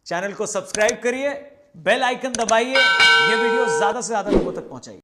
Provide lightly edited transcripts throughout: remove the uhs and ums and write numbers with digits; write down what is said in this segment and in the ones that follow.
Channel को subscribe करिए, bell icon दबाइए, ये वीडियो ज्यादा से ज्यादा लोगों तक पहुंचाइए।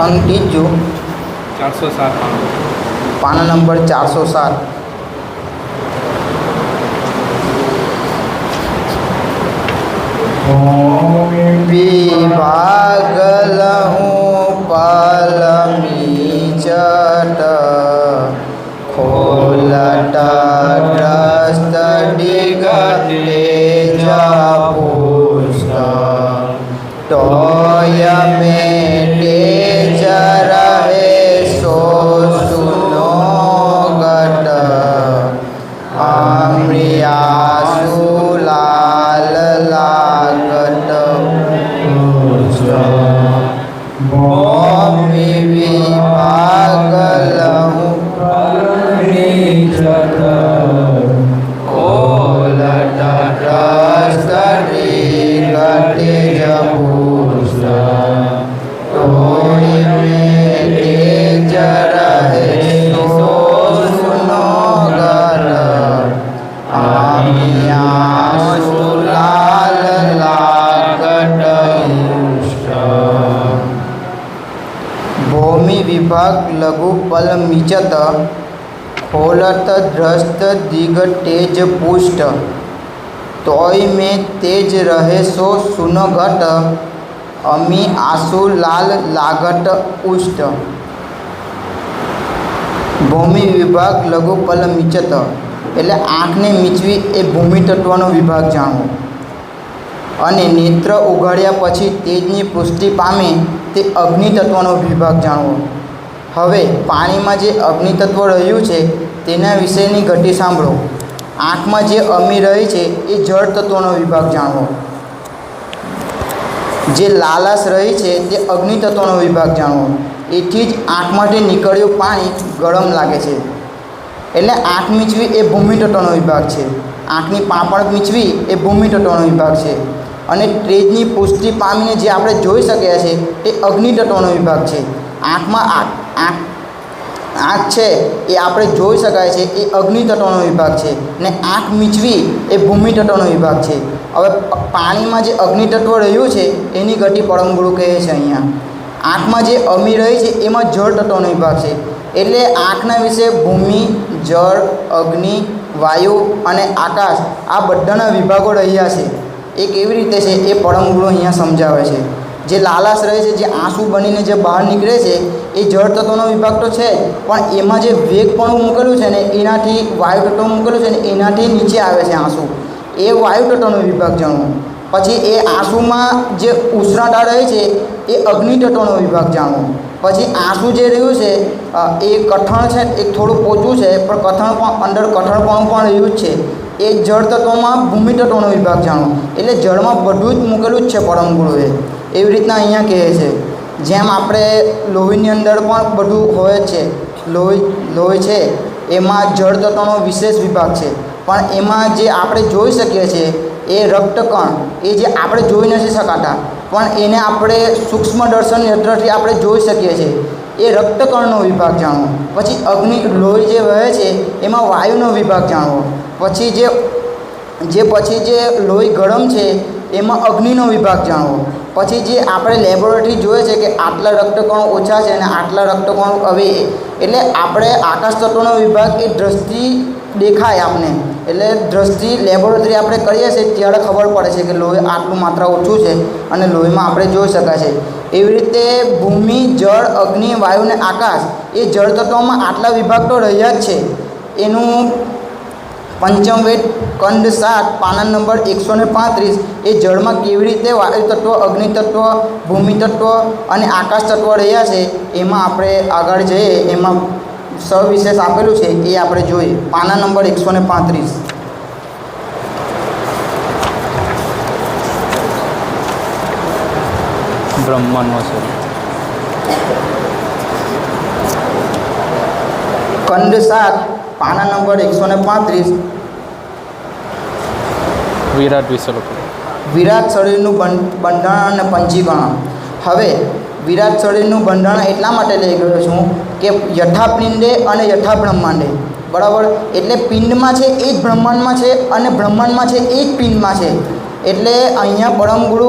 अंक तीजो 407 पाना नंबर 407 विभाग लहूँ पलमी चट खोलट ग्रस्त डिगले पुष्ट टोय में तेज रहे सो सुनो गट अमृयासु लाल लागट भूमि विभाग लहूँ खोलट ग्रस्त डिगले पुष्ट टोय में तेज रहे सो सुनो गट आमियासु लाल लागट भूमि विभाग लघु पल मिचत खोलत ध्रस्त दिग तेज पुष्ट तोय में तेज रहे सो सुनो घट अमी आसु लाल लागट उष्ट भूमि विभाग लघु पल मिचत એટલે આંખને મીચવી એ ભૂમિ તત્વનો વિભાગ જાણવો અને નેત્ર ઉઘાડ્યા પછી તેજની પુષ્ટિ પામે તે અગ્નિ તત્વનો વિભાગ જાણવો। હવે પાણીમાં જે અગ્નિ તત્વ રહ્યું છે તેના વિશેની ઘટી સાંભળો। આંખમાં જે અમી રહી છે એ જળ તત્વનો વિભાગ જાણવો। જે લાલાશ રહી છે તે અગ્નિ તત્વનો વિભાગ જાણવો। એથી જ આંખમાંથી નીકળ્યું પાણી ગરમ લાગે છે એટલે આંખ મીચવી એ ભૂમિ તત્વનો વિભાગ છે। આંખની પાંપણ મીચવી એ ભૂમિ તત્વનો વિભાગ છે અને તેજની પુષ્ટિ પામીને જે આપણે જોઈ શકીએ છીએ તે અગ્નિ તત્વનો વિભાગ છે. આંખ છે એ આપણે જોઈ શકાય છે એ અગ્નિ તત્વનો વિભાગ છે, ને આંખ મીચવી એ ભૂમિ તત્વનો વિભાગ છે. હવે પાણીમાં જે અગ્નિ તત્વ રહ્યું છે એની ગતિ પરમગુરુ કહે છે. અહીંયા આંખમાં જે અમી રહી છે એમાં જળ તત્વનો વિભાગ છે. એટલે આંખના વિશે ભૂમિ, જળ, અગ્નિ, વાયુ અને આકાશ આ બધાના વિભાગો રહ્યા છે. એ કેવી રીતે છે એ પરમગુરુ અહીંયા સમજાવે છે. જે લાલાશ રહે છે, જે આંસુ બનીને જે બહાર નીકળે છે એ જળ તત્વનો વિભાગ તો છે જ, પણ એમાં જે વેગપણું મૂકેલું છે ને એનાથી વાયુ તત્વ મૂકેલું છે ને એનાથી નીચે આવે છે આંસુ, એ વાયુ તત્વનો વિભાગ જાણવો. પછી એ આંસુમાં જે ઉષ્ણતા રહે છે એ અગ્નિ તત્વનો વિભાગ જાણવો. પછી આંસુ જે રહ્યું છે એ કઠણ છે, એક થોડું પોચું છે પણ કઠણ પણ અંદર કઠણપણું પણ રહ્યું જ છે, એ જળ તત્વમાં ભૂમિ તત્વનો વિભાગ જાણવો. એટલે જળમાં બધું જ મૂકેલું જ છે પરમગુરુએ. એવી રીતના અહીંયા કહે છે. જેમ આપણે લોહીની અંદર પણ બધું હોય જ છે, લોહી છે એમાં જળ તત્વનો વિશેષ વિભાગ છે, પણ એમાં જે આપણે જોઈ શકીએ છીએ એ રક્તકણ, એ જે આપણે જોઈ નથી શકાતા પણ એને આપણે સૂક્ષ્મ દર્શન યંત્રથી આપણે જોઈ શકીએ છીએ, એ રક્તકણનો વિભાગ જાણવો. પછી લોહી જે વહે છે એમાં વાયુનો વિભાગ જાણવો. પછી જે લોહી ગરમ છે એમાં અગ્નિનો વિભાગ જાણવો. પછી જે આપણે લેબોરેટરી જોઈએ છે કે આટલા રક્તકણો ઓછા છે અને આટલા રક્તકણો હવે, એટલે આપણે આકાશ તત્વનો વિભાગ એ દ્રષ્ટિ દેખાય આપને, એટલે દ્રષ્ટિ લેબોરેટરી આપણે કરીએ છીએ ત્યારે ખબર પડે છે કે લોહી આટલું માત્રા ઓછું છે અને લોહીમાં આપણે જોઈ શકાય છે. એવી રીતે ભૂમિ, જળ, અગ્નિ, વાયુ અને આકાશ એ જળ તત્વમાં આટલા વિભાગ તો રહ્યા જ છે. એનું પંચમ વેદ ખંડ 7 પાના નંબર 135 એ જળમાં કેવી રીતે વાયુ તત્વ, અગ્નિ તત્વ, ભૂમિ તત્વ અને આકાશ તત્વ રહ્યા છે એમાં આપણે આગળ જઈએ, એમાં સવિશેષ આપેલું છે એ આપણે જોઈએ. પાના નંબર 135. બ્રહ્માંડમાં છે. ખંડ 7 પાના નંબર 135. વિરાટ વિશે લખો. વિરાટ શરીરનું બંધારણ અને પંચીકરણ. હવે વિરાટ શરીરનું બંધારણ એટલા માટે લઈ ગયો છું કે યથાપિંડે અને યથા બ્રહ્માંડે, બરાબર. એટલે પિંડમાં છે એ જ બ્રહ્માંડમાં છે અને બ્રહ્માંડમાં છે એ જ પિંડમાં છે. એટલે અહીંયા પરમગુરુ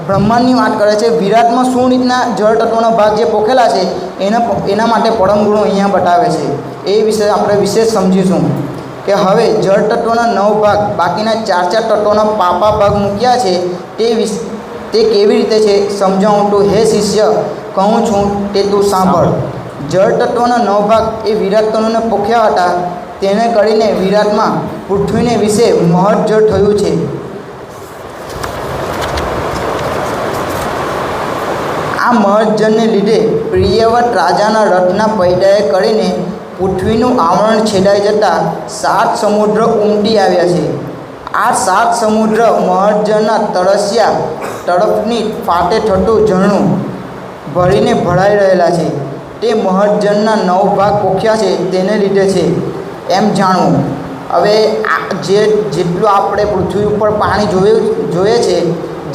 બ્રહ્માંડની વાત કરે છે. વિરાટમાં શું રીતના જળ તત્વનો ભાગ જે પોખેલા છે એના માટે પરમગુરુ અહીંયા બતાવે છે. એ વિશે આપણે વિશેષ સમજીશું કે હવે જળ તત્વના 9 ભાગ, બાકીના 4 તત્વોના પાપા ભાગ મૂક્યા છે તે કેવી રીતે છે સમજાવું તો હે શિષ્ય કહું છું તે તું સાંભળ. જળ તત્વના 9 ભાગ એ વિરાટ તત્વને પોખ્યા હતા, તેને કરીને વિરાટમાં પૃથ્વીને વિશે મહৎ જળ થયું છે. આ મહৎ જળને લીધે પ્રિયવત રાજાના રથના પૈડાએ કરીને પૃથ્વીનું આવરણ છેડાઈ જતાં 7 સમુદ્ર ઉમટી આવ્યા છે. આ 7 સમુદ્ર મહર્જળના તરસ્યા તરફની ફાટે થતું ઝરણું ભરીને ભરાઈ રહેલા છે. તે મહર્જળના 9 ભાગ પોખ્યા છે તેને લીધે છે એમ જાણવું. હવે જેટલું આપણે પૃથ્વી ઉપર પાણી જોઈએ છે,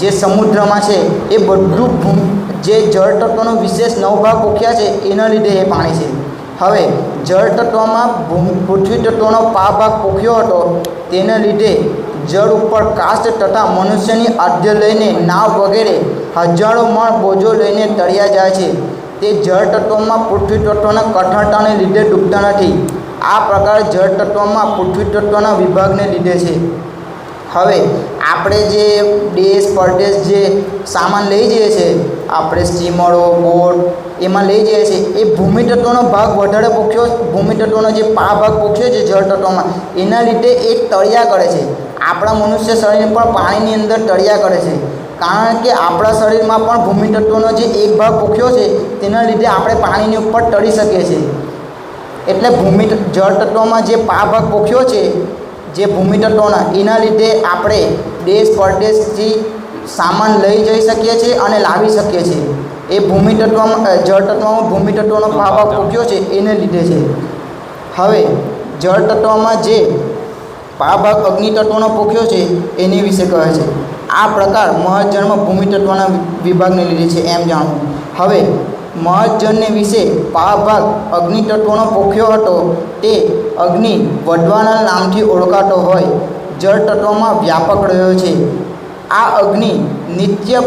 જે સમુદ્રમાં છે એ બધું જે જળ તત્વનો વિશેષ 9 ભાગ પોખ્યા છે એના લીધે એ પાણી છે. હવે જળ તત્વમાં પૃથ્વી તત્વનો ભાગ પોખ્યો હતો, તેને લીધે જળ ઉપર કાષ્ઠ તથા મનુષ્યની આદ્ય લઈને નાવ વગેરે હજારો મણ બોજો લઈને તળિયા જાય છે. તે જળ તત્વમાં પૃથ્વી તત્વના કઠણતાને લીધે ડૂબતા નથી. આ પ્રકાર જળ તત્વમાં પૃથ્વી તત્વના વિભાગને લીધે છે. હવે આપણે જે દેશ પરદેશ જે સામાન લઈ જઈએ છીએ, આપણે સ્ટીમરો, બોટ એમાં લઈ જઈએ છીએ, એ ભૂમિ તત્વનો ભાગ વધારે પોખ્યો, ભૂમિ તત્વનો જે ભાગ પોખ્યો છે જળ તત્વમાં, એના લીધે એ તળિયા કરે છે. આપણા મનુષ્ય શરીર પણ પાણીની અંદર તળિયા કરે છે, કારણ કે આપણા શરીરમાં પણ ભૂમિ તત્વનો જે એક ભાગ પોખ્યો છે તેના લીધે આપણે પાણીની ઉપર તળી શકીએ છીએ. એટલે જળ તત્વમાં જે ભાગ પોખ્યો છે જે ભૂમિ તત્વોના, એના લીધે આપણે દેશ પરદેશથી સામાન લઈ જઈ શકીએ છીએ અને લાવી શકીએ છીએ. એ ભૂમિ તત્વમાં જળ તત્વમાં ભૂમિ તત્વનો ભાગ પોખ્યો છે એને લીધે છે. હવે જળ તત્વમાં જે ભાગ અગ્નિ તત્વનો પોખ્યો છે એની વિશે કહે છે. આ પ્રકાર મહજળમાં ભૂમિ તત્વના વિભાગને લીધે છે એમ જાણવું. હવે મહજળને વિશે ભાગ અગ્નિ તત્વનો પોખ્યો હતો તે અગ્નિ વઢવાના નામથી ઓળખાતો હોય જળ તત્વમાં વ્યાપક રહ્યો છે. આ અગ્નિ નિત્ય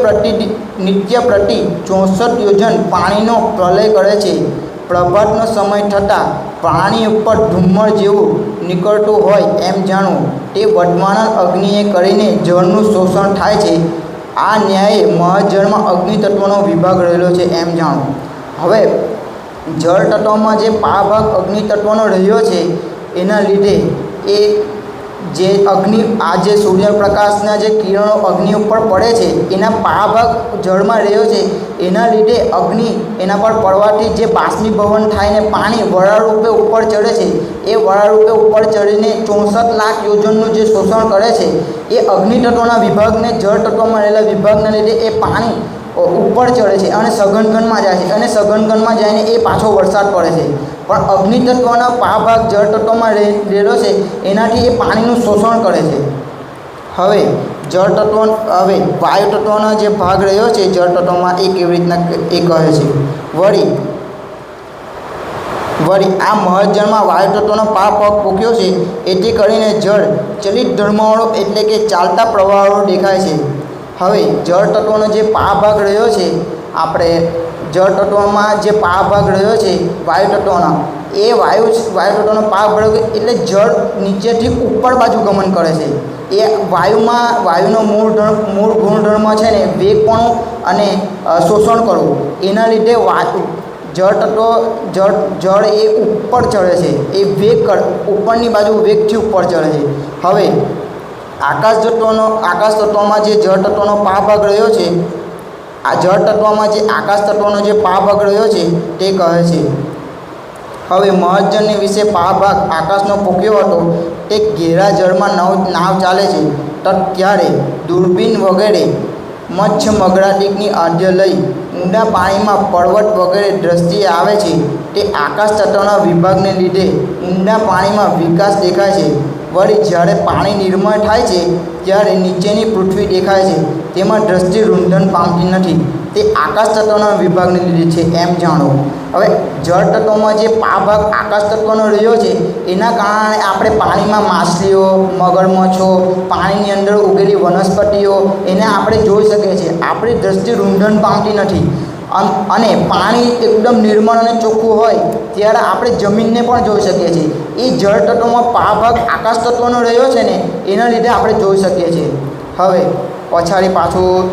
પ્રતિ 64 યોજન પાણીનો પ્રલય કરે છે. પ્રભાતનો સમય થતાં પાણી ઉપર ધુમ્મર જેવું નીકળતું હોય એમ જાણવું. તે વઢવાના અગ્નિએ કરીને જળનું શોષણ થાય છે. આ ન્યાયે મહજળમાં અગ્નિ તત્વનો વિભાગ રહેલો છે એમ જાણવું. હવે જળ તત્વમાં જે ભાગ અગ્નિ તત્વનો રહ્યો છે એના લીધે એ જે અગ્નિ આ જે સૂર્યપ્રકાશના જે કિરણો અગ્નિ ઉપર પડે છે એના ભાગ જળમાં રહ્યો છે એના લીધે અગ્નિ એના પર પડવાથી જે બાષ્પીભવન થાય ને પાણી વરાળ રૂપે ઉપર ચડે છે એ વરાળ રૂપે ઉપર ચડીને 64 લાખ યોજનનું જે શોષણ કરે છે એ અગ્નિ તત્વના વિભાગને જળ તત્વમાં રહેલા વિભાગના લીધે એ પાણી ઉપર ચડે છે અને સઘનગણમાં જાય છે અને સઘનગણમાં જઈને એ પાછો વરસાદ પડે છે. પણ અગ્નિ તત્વના ભાગ જળ તત્વમાં રહેલો છે એનાથી એ પાણીનું શોષણ કરે છે. હવે વાયુ તત્વનો જે ભાગ રહ્યો છે જળ તત્વમાં એ કેવી રીતના એ કહે છે. વળી આ મહજળમાં વાયુ તત્વનો ભાગ પોખ્યો છે એથી કરીને જળ ચલિત ધર્મવાળો એટલે કે ચાલતા પ્રવાહવાળો દેખાય છે. હવે જળ તત્વનો જે ભાગ રહ્યો છે આપણે જળ તત્વમાં જે ભાગ રહ્યો છે વાયુ તત્વનો એ વાયુ તત્વનો ભાગ એટલે જળ નીચેથી ઉપર બાજુ ગમન કરે છે. એ વાયુનો મૂળ ગુણધર્મ છે ને વેગપણું અને શોષણ કરવું. એના લીધે જળ એ ઉપર ચડે છે. એ ઉપરની બાજુ વેગથી ઉપર ચડે છે. હવે આકાશ તત્વમાં જે જળ તત્વનો ભાગ રહ્યો છે આ જળ તત્વમાં જે આકાશ તત્વનો જે ભાગ રહ્યો છે તે કહે છે. હવે મહજળને વિશે ભાગ આકાશનો પોખ્યો હતો તે ઘેરા જળમાં નાવ ચાલે છે ત્યારે દૂરબીન વગેરે મચ્છ મગરાટીકની આધ્ય લઈ ઊંડા પાણીમાં પર્વત વગેરે દ્રષ્ટિએ આવે છે. તે આકાશ તત્વના વિભાગને લીધે ઊંડા પાણીમાં વિકાસ દેખાય છે. વળી જ્યારે પાણી નિર્મળ થાય છે ત્યારે નીચેની પૃથ્વી દેખાય છે તેમાં દ્રષ્ટિ રૂંધન પામતી નથી. તે આકાશ તત્વના વિભાગને લીધે છે એમ જાણો. હવે જળ તત્વમાં જે ભાગ આકાશ તત્વનો રહ્યો છે એના કારણે આપણે પાણીમાં માછલીઓ મગરમચ્છો પાણીની અંદર ઉગેલી વનસ્પતિઓ એને આપણે જોઈ શકીએ છીએ. આપણી દ્રષ્ટિ રૂંધન પામતી નથી. અને પાણી એકદમ નિર્મળ અને ચોખ્ખું હોય ત્યારે આપણે જમીનને પણ જોઈ શકીએ છીએ. એ જળ તત્વમાં ભાગ આકાશ તત્વનો રહ્યો છે ને એના લીધે આપણે જોઈ શકીએ છીએ. હવે પછાડી પાછું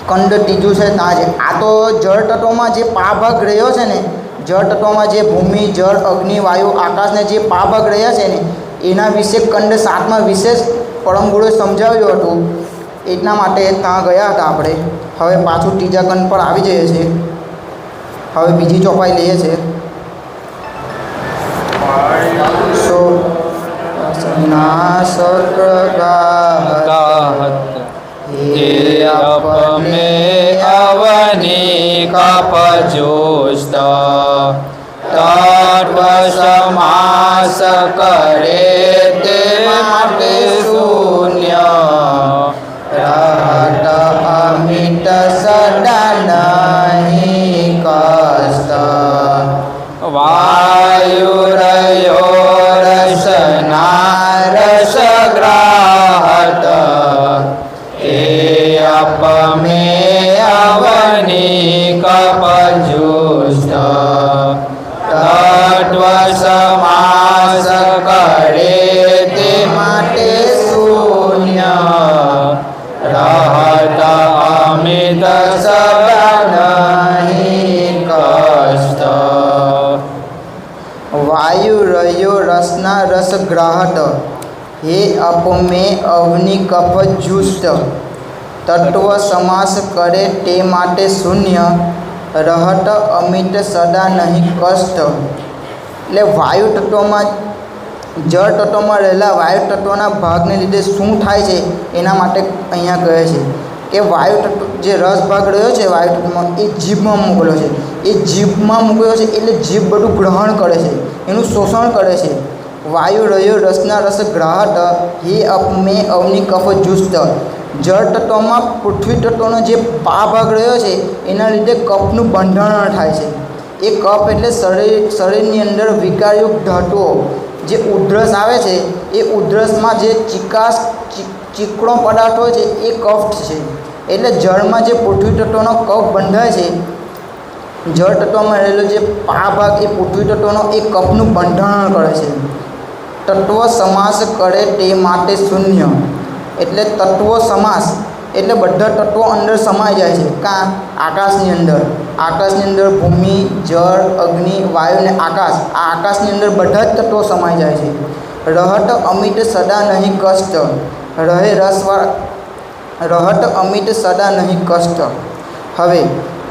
ખંડ ત્રીજું છે ત્યાં છે. આ તો જળ તત્વમાં જે ભાગ રહ્યો છે ને જળ તત્વમાં જે ભૂમિ જળ અગ્નિ વાયુ આકાશને જે ભાગ રહ્યા છે ને એના વિશે ખંડ 7માં વિશેષ પરમ ગુરુએ સમજાવ્યું હતું. એટલા માટે ત્યાં ગયા હતા આપણે. હવે પાછું ત્રીજા ખંડ પર આવી જઈએ છીએ. હવે બીજી ચોપાઈ લઈએ છીએ. अपने अवनी कपजुस्त तत्व समास करे ते माटे शून्य रहत अमित सदा नहीं कष्ट वायुरयो रसना रसग्राहत अपमे अवनी कपजुस्त तत्व समास करे ते माटे शून्य रहत अमित सदा नहीं कष्ट વાયુ રહ્યો રસના રસગ્રાહટ હે અપમે અવનિ કપજુષ્ટ તત્વ સમાસ કરે તે માટે શૂન્ય રહત અમિત સદા નહીં કષ્ટ. એટલે વાયુ તત્વમાં જળ તત્વમાં રહેલા વાયુ તત્વના ભાગને લીધે શું થાય છે એના માટે અહીંયા કહે છે કે વાયુ તત્વ જે રસ ભાગ રહ્યો છે વાયુ તત્વમાં એ જીભમાં મૂકેલો છે. એ જીભમાં મૂકેલો છે એટલે જીભ બધું ગ્રહણ કરે છે એનું શોષણ કરે છે. વાયુ રહ્યો રસના રસ ગ્રાહટ હે અપમે અવનિ કપજુષ્ટ જળ તત્વમાં પૃથ્વી તત્વનો જે ભાગ રહ્યો છે એના લીધે કફનું બંધારણ થાય છે. એ કફ એટલે શરીરની અંદર વિકારયુક્ત ધાતુઓ જે ઉધરસ આવે છે એ ઉધરસમાં જે ચીકણો પદાર્થ હોય છે એ કફ છે. એટલે જળમાં જે પૃથ્વી તત્વનો કફ બંધાય છે, જળ તત્વમાં રહેલો જે ભાગ એ પૃથ્વી તત્વનો એ કફનું બંધારણ કરે છે. તત્વ સમાસ કરે તે માટે શૂન્ય. એટલે તત્વ સમાસ એટલે બધા તત્વો અંદર સમાઈ જાય છે. કાં આકાશની અંદર ભૂમિ, જળ, અગ્નિ, વાયુ અને આકાશ. આ આકાશની અંદર બધા જ તત્વો સમાઈ જાય છે. રહટ અમિત સદા નહીં કષ્ટ. રહટ અમિત સદા નહીં કષ્ટ. હવે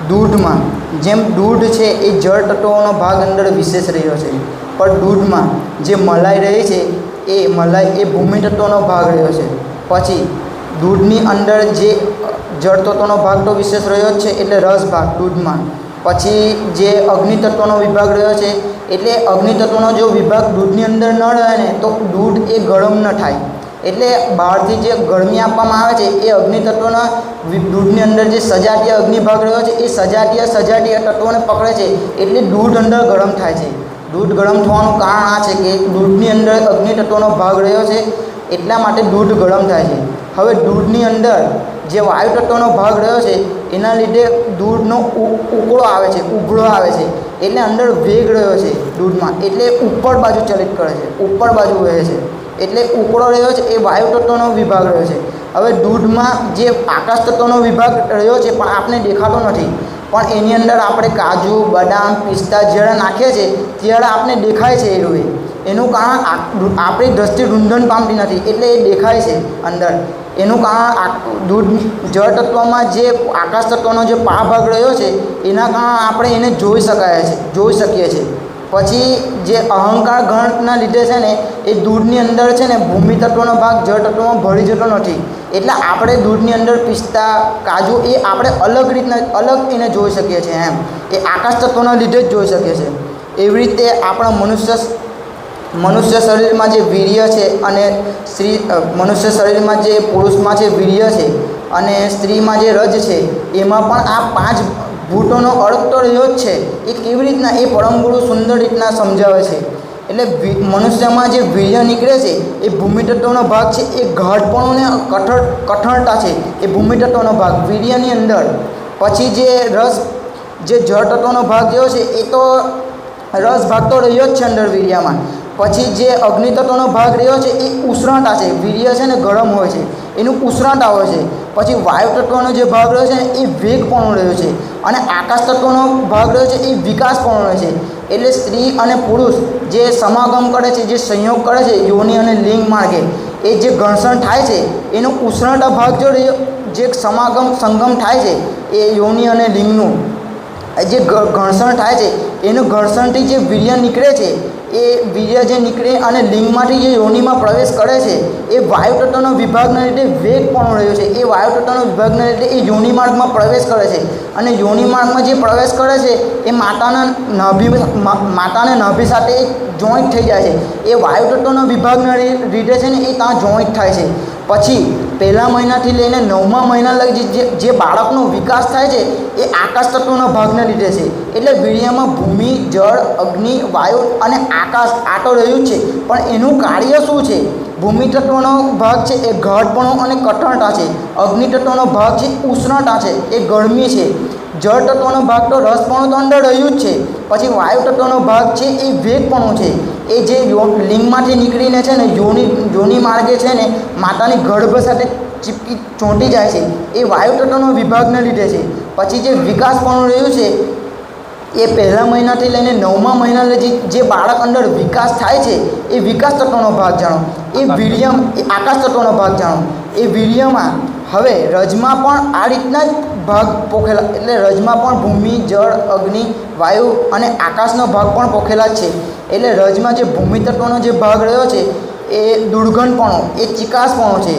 દૂધમાં જેમ દૂધ છે એ જળ તત્વોનો ભાગ અંદર વિશેષ રહ્યો છે, પણ દૂધમાં જે મલાઈ રહી છે એ મલાઈ એ ભૂમિ તત્વનો ભાગ રહ્યો છે. પછી દૂધની અંદર જે જળ તત્વનો ભાગ તો વિશેષ રહ્યો જ છે એટલે રસ ભાગ દૂધમાં. પછી જે અગ્નિ તત્વનો વિભાગ રહ્યો છે એટલે અગ્નિ તત્વનો જો વિભાગ દૂધની અંદર ન રહે ને તો દૂધ એ ગરમ ન થાય. એટલે બહારથી જે ગરમી આપવામાં આવે છે એ અગ્નિ તત્વના દૂધની અંદર જે સજાતીય અગ્નિ ભાગ રહ્યો છે એ સજાતીય તત્વોને પકડે છે એટલે દૂધ અંદર ગરમ થાય છે. દૂધ ગરમ થવાનું કારણ આ છે કે દૂધની અંદર અગ્નિ તત્વનો ભાગ રહ્યો છે એટલા માટે દૂધ ગરમ થાય છે. હવે દૂધની અંદર જે વાયુ તત્વનો ભાગ રહ્યો છે એના લીધે દૂધનો ઉકળો આવે છે, ઉઘળો આવે છે. એટલે અંદર વેગ રહ્યો છે દૂધમાં એટલે ઉપર બાજુ ચલિત કરે છે, ઉપર બાજુ વહે છે. એટલે ઉકળો રહ્યો છે એ વાયુ તત્વનો વિભાગ રહ્યો છે. હવે દૂધમાં જે આકાશ તત્વનો વિભાગ રહ્યો છે પણ આપણે દેખાતો નથી, પણ એની અંદર આપણે કાજુ, બદામ, પિસ્તા જ્યારે નાખીએ છીએ ત્યારે આપણે દેખાય છે એ રૂએ. એનું કારણ આપણી દ્રષ્ટિ રૂંધણ પામતી નથી એટલે એ દેખાય છે અંદર. એનું કારણ દૂધ જળ તત્વમાં જે આકાશ તત્વનો જે ભાગ રહ્યો છે એના કારણે આપણે એને જોઈ શકીએ છીએ. પછી જે અહંકાર ગણના લીધે છે ને એ દૂધની અંદર છે ને ભૂમિ તત્વનો ભાગ જળ તત્વમાં ભળી જતો નથી. એટલે આપણે દૂધની અંદર પિસ્તા, કાજુ એ આપણે અલગ એને જોઈ શકીએ છીએ. એમ એ આકાશ તત્વના લીધે જ જોઈ શકીએ છીએ. એવી રીતે આપણા મનુષ્ય શરીરમાં જે વીર્ય છે અને મનુષ્ય શરીરમાં જે પુરુષમાં જે વીર્ય છે અને સ્ત્રીમાં જે રજ છે એમાં પણ આ 5 ભૂતોનો અર્થ તો રહ્યો જ છે. એ કેવી રીતના એ પરમગુરુ સુંદર રીતના સમજાવે છે. એટલે મનુષ્યમાં જે વીર્ય નીકળે છે એ ભૂમિ તત્વનો ભાગ છે. એ ગાઢપણું ને કઠણતા છે એ ભૂમિ તત્વનો ભાગ વીર્યની અંદર. પછી જે જળ તત્વનો ભાગ રહ્યો છે એ તો રસ ભાગ તો રહ્યો જ છે અંદર વીર્યમાં. પછી જે અગ્નિ તત્વનો ભાગ રહ્યો છે એ ઉષ્ણતા છે. વીર્ય છે ને ગરમ હોય છે, એનું ઉષ્ણતા હોય છે. પછી વાયુ તત્વનો જે ભાગ રહ્યો છે ને એ વેગપણું રહ્યો છે અને આકાશ તત્વનો ભાગ રહ્યો છે એ વિકાસપણું રહ્યો છે. એટલે સ્ત્રી અને પુરુષ જે સમાગમ કરે છે, જે સંયોગ કરે છે યોનિ અને લિંગ માર્ગે, એ જે ઘર્ષણ થાય છે એનો ઉષ્ણતા ભાગ જો જે સંગમ થાય છે એ યોનિ અને લિંગનું જે ઘર્ષણ થાય છે એનું ઘર્ષણથી જે વીર્ય નીકળે છે એ વીર્ય જે નીકળે અને લિંગમાંથી જે યોનિમાં પ્રવેશ કરે છે એ વાયુ તત્વનો વિભાગના લીધે વેગપણું રહ્યો છે. એ વાયુ તત્વનો વિભાગના લીધે એ યોનિ માર્ગમાં પ્રવેશ કરે છે અને યોનિ માર્ગમાં જે પ્રવેશ કરે છે એ માતાને નાભી સાથે જોઈન્ટ થઈ જાય છે. એ વાયુ તત્વનો વિભાગના લીધે છે ને એ ત્યાં જોઈન્ટ થાય છે. પછી પહેલા મહિનાથી લઈને 9મા મહિના લગી જે બાળકનો વિકાસ થાય છે એ આકાશ તત્વના ભાગને લીધે છે. એટલે વીર્યમાં ભૂમિ, જળ, અગ્નિ, વાયુ અને આકાશ આ તો રહ્યું જ છે, પણ એનું કાર્ય શું છે? ભૂમિ તત્વનો ભાગ છે એ ગાઢપણું અને કઠણતા છે. અગ્નિ તત્વનો ભાગ છે ઉષ્ણતા છે, એ ગરમી છે. જળ તત્વનો ભાગ તો રસપણું તો અંદર રહ્યું જ છે. પછી વાયુ તત્વનો ભાગ છે એ વેગપણું છે. એ જે લિંગમાંથી નીકળીને છે ને યોનિ માર્ગે છે ને માતાની ગર્ભ સાથે ચોંટી જાય છે, એ વાયુ તત્વનો વિભાગને લીધે છે. પછી જે વિકાસપણું રહ્યું છે એ પહેલા મહિનાથી લઈને 9મા મહિના લગી જે બાળક અંદર વિકાસ થાય છે એ વિકાસ તત્વનો ભાગ જાણો. એ આકાશ તત્વનો ભાગ જાણો. એ વીર્યમાં હવે રજમાં પણ આ રીતના જ ભાગ પોખેલા, એટલે રજમાં પણ ભૂમિ, જળ, અગ્નિ, વાયુ અને આકાશનો ભાગ પણ પોખેલા જ છે. એટલે રજમાં જે ભૂમિ તત્વનો જે ભાગ રહ્યો છે એ દુર્ગંધપણું, એ ચિકાસપણું છે.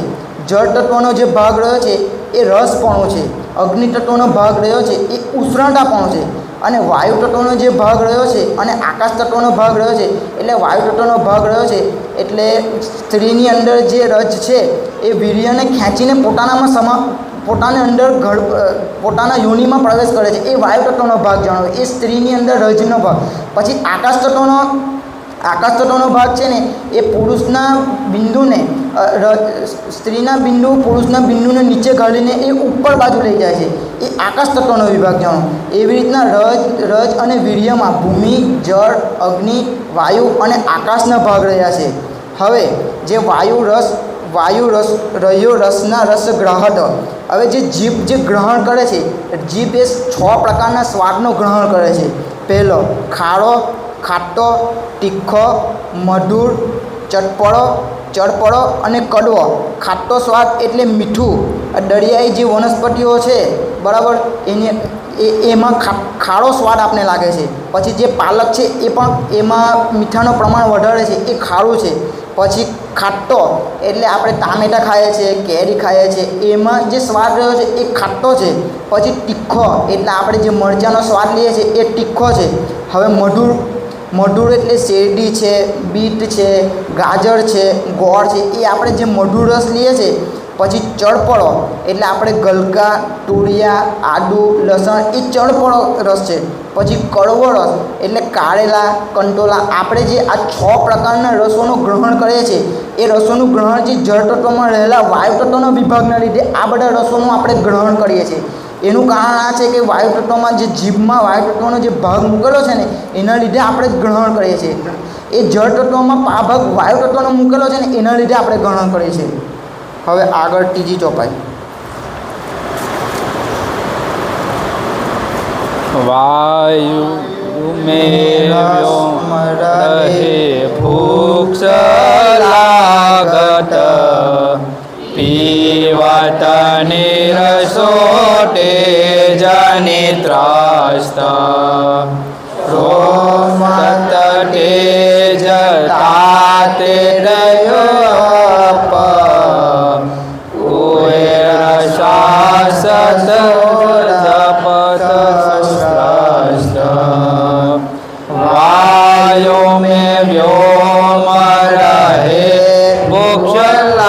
જળ તત્વનો જે ભાગ રહ્યો છે એ રસપણું છે. અગ્નિ તત્વનો ભાગ રહ્યો છે એ ઉષ્ણતાપણું છે. અને વાયુ તત્વનો જે ભાગ રહ્યો છે અને આકાશ તત્વનો ભાગ રહ્યો છે, એટલે વાયુ તત્વનો ભાગ રહ્યો છે એટલે સ્ત્રીની અંદર જે રજ છે એ વીર્યને ખેંચીને પોતાની અંદર પોતાના યોનિમાં પ્રવેશ કરે છે, એ વાયુ તત્વનો ભાગ જાણો, એ સ્ત્રીની અંદર રજનો ભાગ. પછી આકાશ તત્વનો ભાગ છે ને એ પુરુષના બિંદુને સ્ત્રીના બિંદુ પુરુષના બિંદુને નીચે ગાળીને એ ઉપર બાજુ લઈ જાય છે, એ આકાશ તત્વનો વિભાગ જાણો. એવી રીતના રજ અને વીર્યમાં ભૂમિ, જળ, અગ્નિ, વાયુ અને આકાશના ભાગ રહ્યા છે. હવે જે વાયુ રહ્યો રસના રસગ્રાહક. હવે જે જીભ જે ગ્રહણ કરે છે, જીભ એ 6 પ્રકારના સ્વાદનો ગ્રહણ કરે છે. પહેલો ખારો, ખાટો, તીખો, મધુર, ચડપડો અને કડવો. ખાટો સ્વાદ એટલે મીઠું. દરિયાઈ જે વનસ્પતિઓ છે બરાબર, એમાં ખારો સ્વાદ આપને લાગે છે. પછી જે પાલક છે એ પણ એમાં મીઠાનું પ્રમાણ વધારે છે, એ ખારું છે. પછી ખાટો એટલે આપણે ટામેટાં ખાઈએ છીએ, કેરી ખાઈએ છીએ, એમાં જે સ્વાદ રહ્યો છે એ ખાટો છે. પછી તીખો એટલે આપણે જે મરચાંનો સ્વાદ લઈએ છીએ એ તીખો છે. હવે મધુર એટલે શેરડી છે, બીટ છે, ગાજર છે, ગોળ છે, એ આપણે જે મધુર રસ લઈએ છીએ. પછી ચડપડો એટલે આપણે ગલકા, તુરિયા, આદુ, લસણ, એ ચડપડો રસ છે. પછી કડવો રસ એટલે કારેલા, કંટોલા. આપણે જે આ 6 પ્રકારના રસોનું ગ્રહણ કરીએ છીએ, એ રસોનું ગ્રહણ જે જળ તત્વમાં રહેલા વાયુ તત્વના વિભાગના લીધે આ બધા રસોનું આપણે ગ્રહણ કરીએ છીએ. એનું કારણ આ છે કે વાયુ તત્વમાં જે જીભમાં વાયુ તત્વનો જે ભાગ મૂકેલો છે ને એના લીધે આપણે ગ્રહણ કરીએ છીએ. એ જળ તત્વમાં આ ભાગ વાયુ તત્વનો મૂકેલો છે ને એના લીધે આપણે ગ્રહણ કરીએ છીએ. હવે આગળ ત્રીજી ચોપાઈ. વાયુ में व्योम रहे भूक्ष लागत पीवत निरसोटे जनित्रस्त रोमत तेज ताते रयोप श्वास वायु में व्योम रहे भूक्ष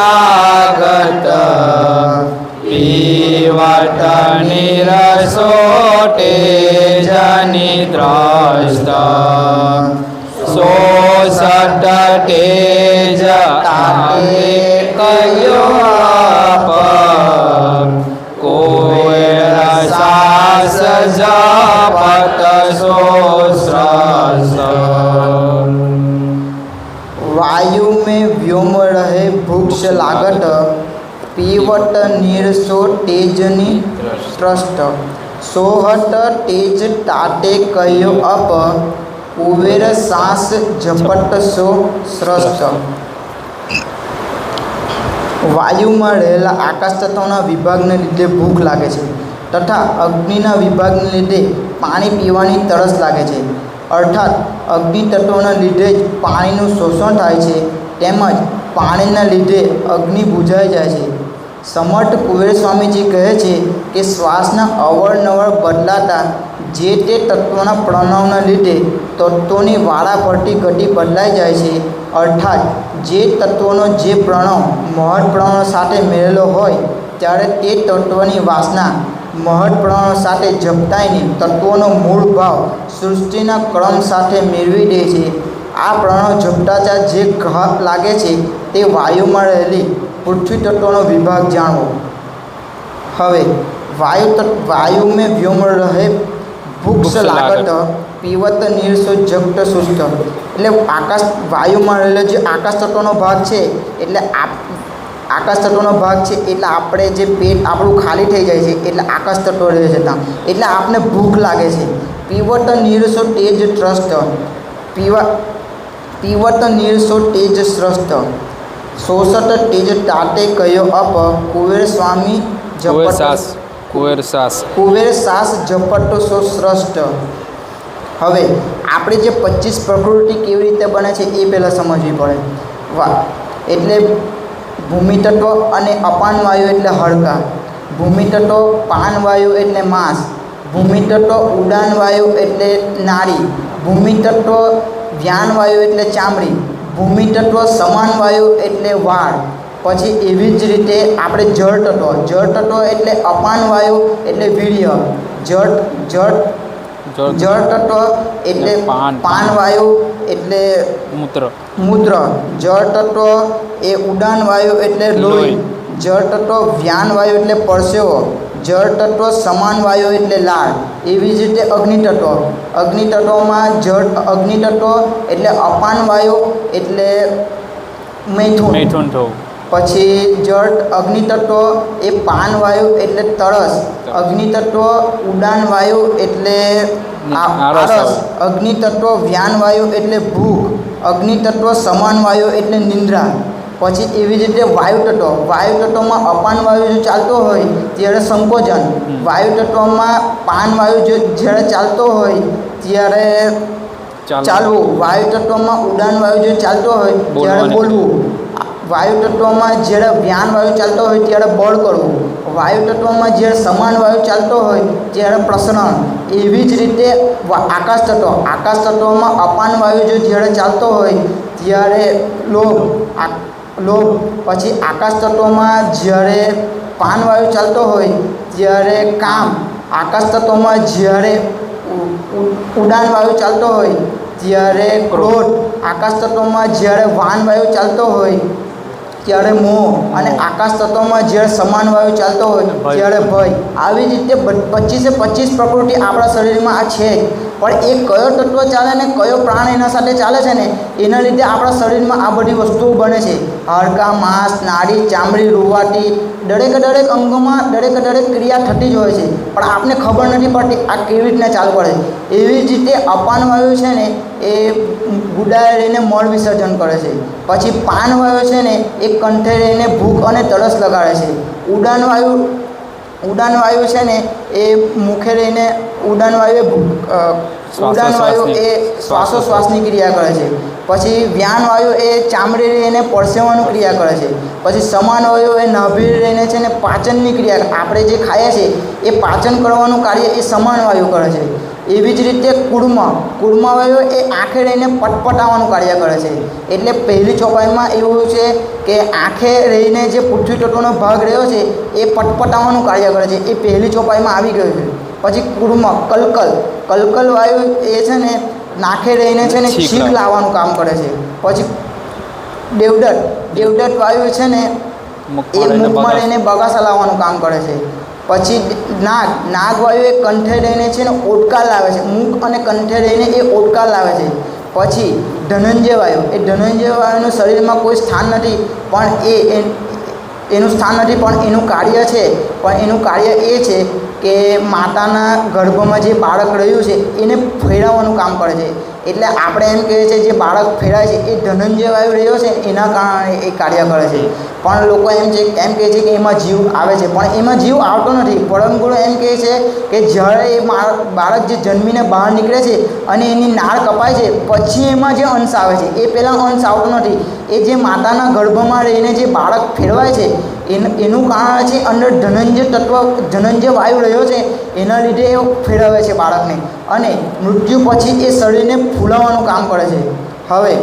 लागत पीवट निरसोटे जनित्रस्त सोसठ तेज ताते कयो सास जपत सोस्रस वायु में व्योम रहे भूक्ष लागत पीवट नीरसो तेजनी त्रस्त सोहट तेज ताटे कयो अप कुबेर सांस झपट सो स्रस्त વાયુમાં રહેલા આકાશ તત્વના વિભાગને લીધે ભૂખ લાગે છે તથા અગ્નિના વિભાગને લીધે પાણી પીવાની તરસ લાગે છે. અર્થાત અગ્નિ તત્વના લીધે જ પાણીનું શોષણ થાય છે, તેમજ પાણીના લીધે અગ્નિ બુઝાઈ જાય છે. સમર્થ કુબેર સ્વામીજી કહે છે કે શ્વાસના અવરનવર બદલાતા જે તે તત્વના પ્રણવના લીધે તત્વોની વાળા પડતી ગતિ બદલાઈ જાય છે. અર્થાત જે તત્વનો જે પ્રણવ મહદ પ્રણવ સાથે મેળેલો હોય ત્યારે તે તત્વની વાસના મહદ પ્રણવ સાથે ઝપટાઈને તત્વોનો મૂળ ભાવ સૃષ્ટિના ક્રમ સાથે મેળવી દે છે. આ પ્રણવ ઝપટાતા જે ઘાત લાગે છે તે વાયુમાં રહેલી પૃથ્વી તત્વનો વિભાગ જાણવો. હવે વાયુ में व्योम रहे ભૂક્ષ લાગત પીવત નીરસો જગત સુસ્ત એટલે આકાશ વાયુમાં રહેલો જે આકાશ તત્વનો ભાગ છે એટલે આકાશ તત્વનો ભાગ છે એટલે આપણે જે પેટ આપણું ખાલી થઈ જાય છે એટલે આકાશ તત્વ રહે છે ત્યાં એટલે આપને ભૂખ લાગે છે. પીવત નીરસો તેજ ત્રસ્ત પીવત નીરસો તેજ સ્રસ્ત શોષત તેજ તાતે કયો અપ કુબેર સ્વામી કુવેર સાસ ઝપટ સો સ્રષ્ટ. હવે આપણે જે 25 પ્રકૃતિ કેવી રીતે બને છે એ પહેલાં સમજવી પડે. એટલે ભૂમિ તત્વ અને અપાન વાયુ એટલે હડકા, ભૂમિ તત્વ પાન વાયુ એટલે માંસ, ભૂમિ તત્વ ઉડાન વાયુ એટલે નાડી, ભૂમિ તત્વ વ્યાન વાયુ એટલે ચામડી, ભૂમિ તત્વ સમાન વાયુ એટલે વાળ. પછી એવી જ રીતે આપણે જળ તત્વ એટલે અપાન વાયુ એટલે વીર્ય, જળ તત્વ એટલે પાન વાયુ એટલે મૂત્ર, જળ તત્વ એ ઉડાન વાયુ એટલે લોહી, જળ તત્વ વ્યાન વાયુ એટલે પરસેવો, જળ તત્વ સમાન વાયુ એટલે લાળ. એવી જ રીતે અગ્નિ તત્વમાં અગ્નિ તત્વ એટલે અપાન વાયુ એટલે મૈથુન. પછી અગ્નિ તત્વ એ પાન વાયુ એટલે તરસ, અગ્નિ તત્વ ઉડાન વાયુ એટલે આરસ, અગ્નિ તત્વ વ્યાન વાયુ એટલે ભૂખ, અગ્નિ તત્વ સમાન વાયુ એટલે નિંદ્રા. પછી એવી જ રીતે વાયુ તત્વમાં અપાન વાયુ જો ચાલતો હોય ત્યારે સંકોચન, વાયુ તત્વમાં પાન વાયુ જો જ્યારે ચાલતો હોય ત્યારે ચાલવું, વાયુ તત્વમાં ઉડાન વાયુ જો ચાલતો હોય ત્યારે બોલવું, વાયુ તત્વમાં જ્યારે વ્યાન વાયુ ચાલતો હોય ત્યારે બળ કરવું, વાયુ તત્વમાં જ્યારે સમાન વાયુ ચાલતો હોય ત્યારે પ્રસરણ. એવી જ રીતે આકાશ તત્વમાં અપાન વાયુ જો જ્યારે ચાલતો હોય ત્યારે લોભ. પછી આકાશ તત્વમાં જ્યારે પાન વાયુ ચાલતો હોય ત્યારે કામ, આકાશ તત્વમાં જ્યારે ઉડાન વાયુ ચાલતો હોય ત્યારે ક્રોધ, આકાશ તત્વમાં જ્યારે વાન વાયુ ચાલતો હોય ત્યારે મોહ, અને આકાશ તત્વમાં જ્યારે સમાન વાયુ ચાલતો હોય ત્યારે ભય. આવી જ રીતે 25 પ્રકૃતિ આપણા શરીરમાં આ છે, પણ એ કયો તત્વ ચાલે ને કયો પ્રાણ એના સાથે ચાલે છે ને એના લીધે આપણા શરીરમાં આ બધી વસ્તુઓ બને છે. હાડકાં, માંસ, નાડી, ચામડી, રૂવાટી, દરેક અંગોમાં દરેક ક્રિયા થતી જ હોય છે, પણ આપને ખબર નથી પડતી આ કેવી રીતના ચાલુ પડે. એવી જ રીતે અપાન વાયુ છે ને એ ગુદાએ રહીને મળ વિસર્જન કરે છે. પછી પાન વાયુ છે ને એ કંઠે રહીને ભૂખ અને તરસ લગાડે છે. ઉડાન વાયુ છે ને એ મુખે રહીને ઉડાન વાયુ એ શ્વાસોશ્વાસની ક્રિયા કરે છે. પછી વ્યાન વાયુ એ ચામડી રહીને પરસેવાની ક્રિયા કરે છે. પછી સમાન વાયુ એ નાભી રહીને છે ને પાચનની ક્રિયા, આપણે જે ખાઈએ છીએ એ પાચન કરવાનું કાર્ય એ સમાન વાયુ કરે છે. એવી જ રીતે કુડમ વાયુ એ આંખે રહીને પટપટાવવાનું કાર્ય કરે છે. એટલે પહેલી ચોપાઈમાં એવું છે કે આંખે રહીને જે પૃથ્વી તત્વનો ભાગ રહ્યો છે એ પટપટાવવાનું કાર્ય કરે છે, એ પહેલી ચોપાઈમાં આવી ગયું છે. પછી કલકલ વાયુ એ છે ને નાખે રહીને છે ને છીંક લાવવાનું કામ કરે છે. પછી દેવદત્ત વાયુ છે ને એ મુખમાં રહીને બગાસા લાવવાનું કામ કરે છે. પછી નાગ વાયુ એ કંઠે રહીને છે ને ઓડકાર લાવે છે, મુખ અને કંઠે રહીને એ ઓડકાર લાવે છે. પછી ધનંજય વાયુનું શરીરમાં કોઈ સ્થાન નથી, પણ એનું કાર્ય છે. પણ એનું કાર્ય એ છે કે માતાના ગર્ભમાં જે બાળક રહ્યું છે એને ફેરવવાનું કામ કરે છે. એટલે આપણે એમ કહીએ છીએ જે બાળક ફેરાય છે એ ધનંજય વાયુ રહ્યો છે એના કારણે એ કાર્ય કરે છે. પણ લોકો એમ કહે છે કે એમાં જીવ આવે છે, પણ એમાં જીવ આવતો નથી. પરમગુરુ એમ કહે છે કે જ્યારે એ બાળક જે જન્મીને બહાર નીકળે છે અને એની નાળ કપાય છે પછી એમાં જે અંશ આવે છે એ પહેલાં અંશ આવતો નથી. એ જે માતાના ગર્ભમાં રહીને જે બાળક ફેરવાય છે એનું કારણ છે અંદર ધનંજય વાયુ રહ્યો છે, એના લીધે એ ફેરવે છે બાળકને, અને મૃત્યુ પછી એ શરીરને ફૂલાવવાનું કામ કરે છે. હવે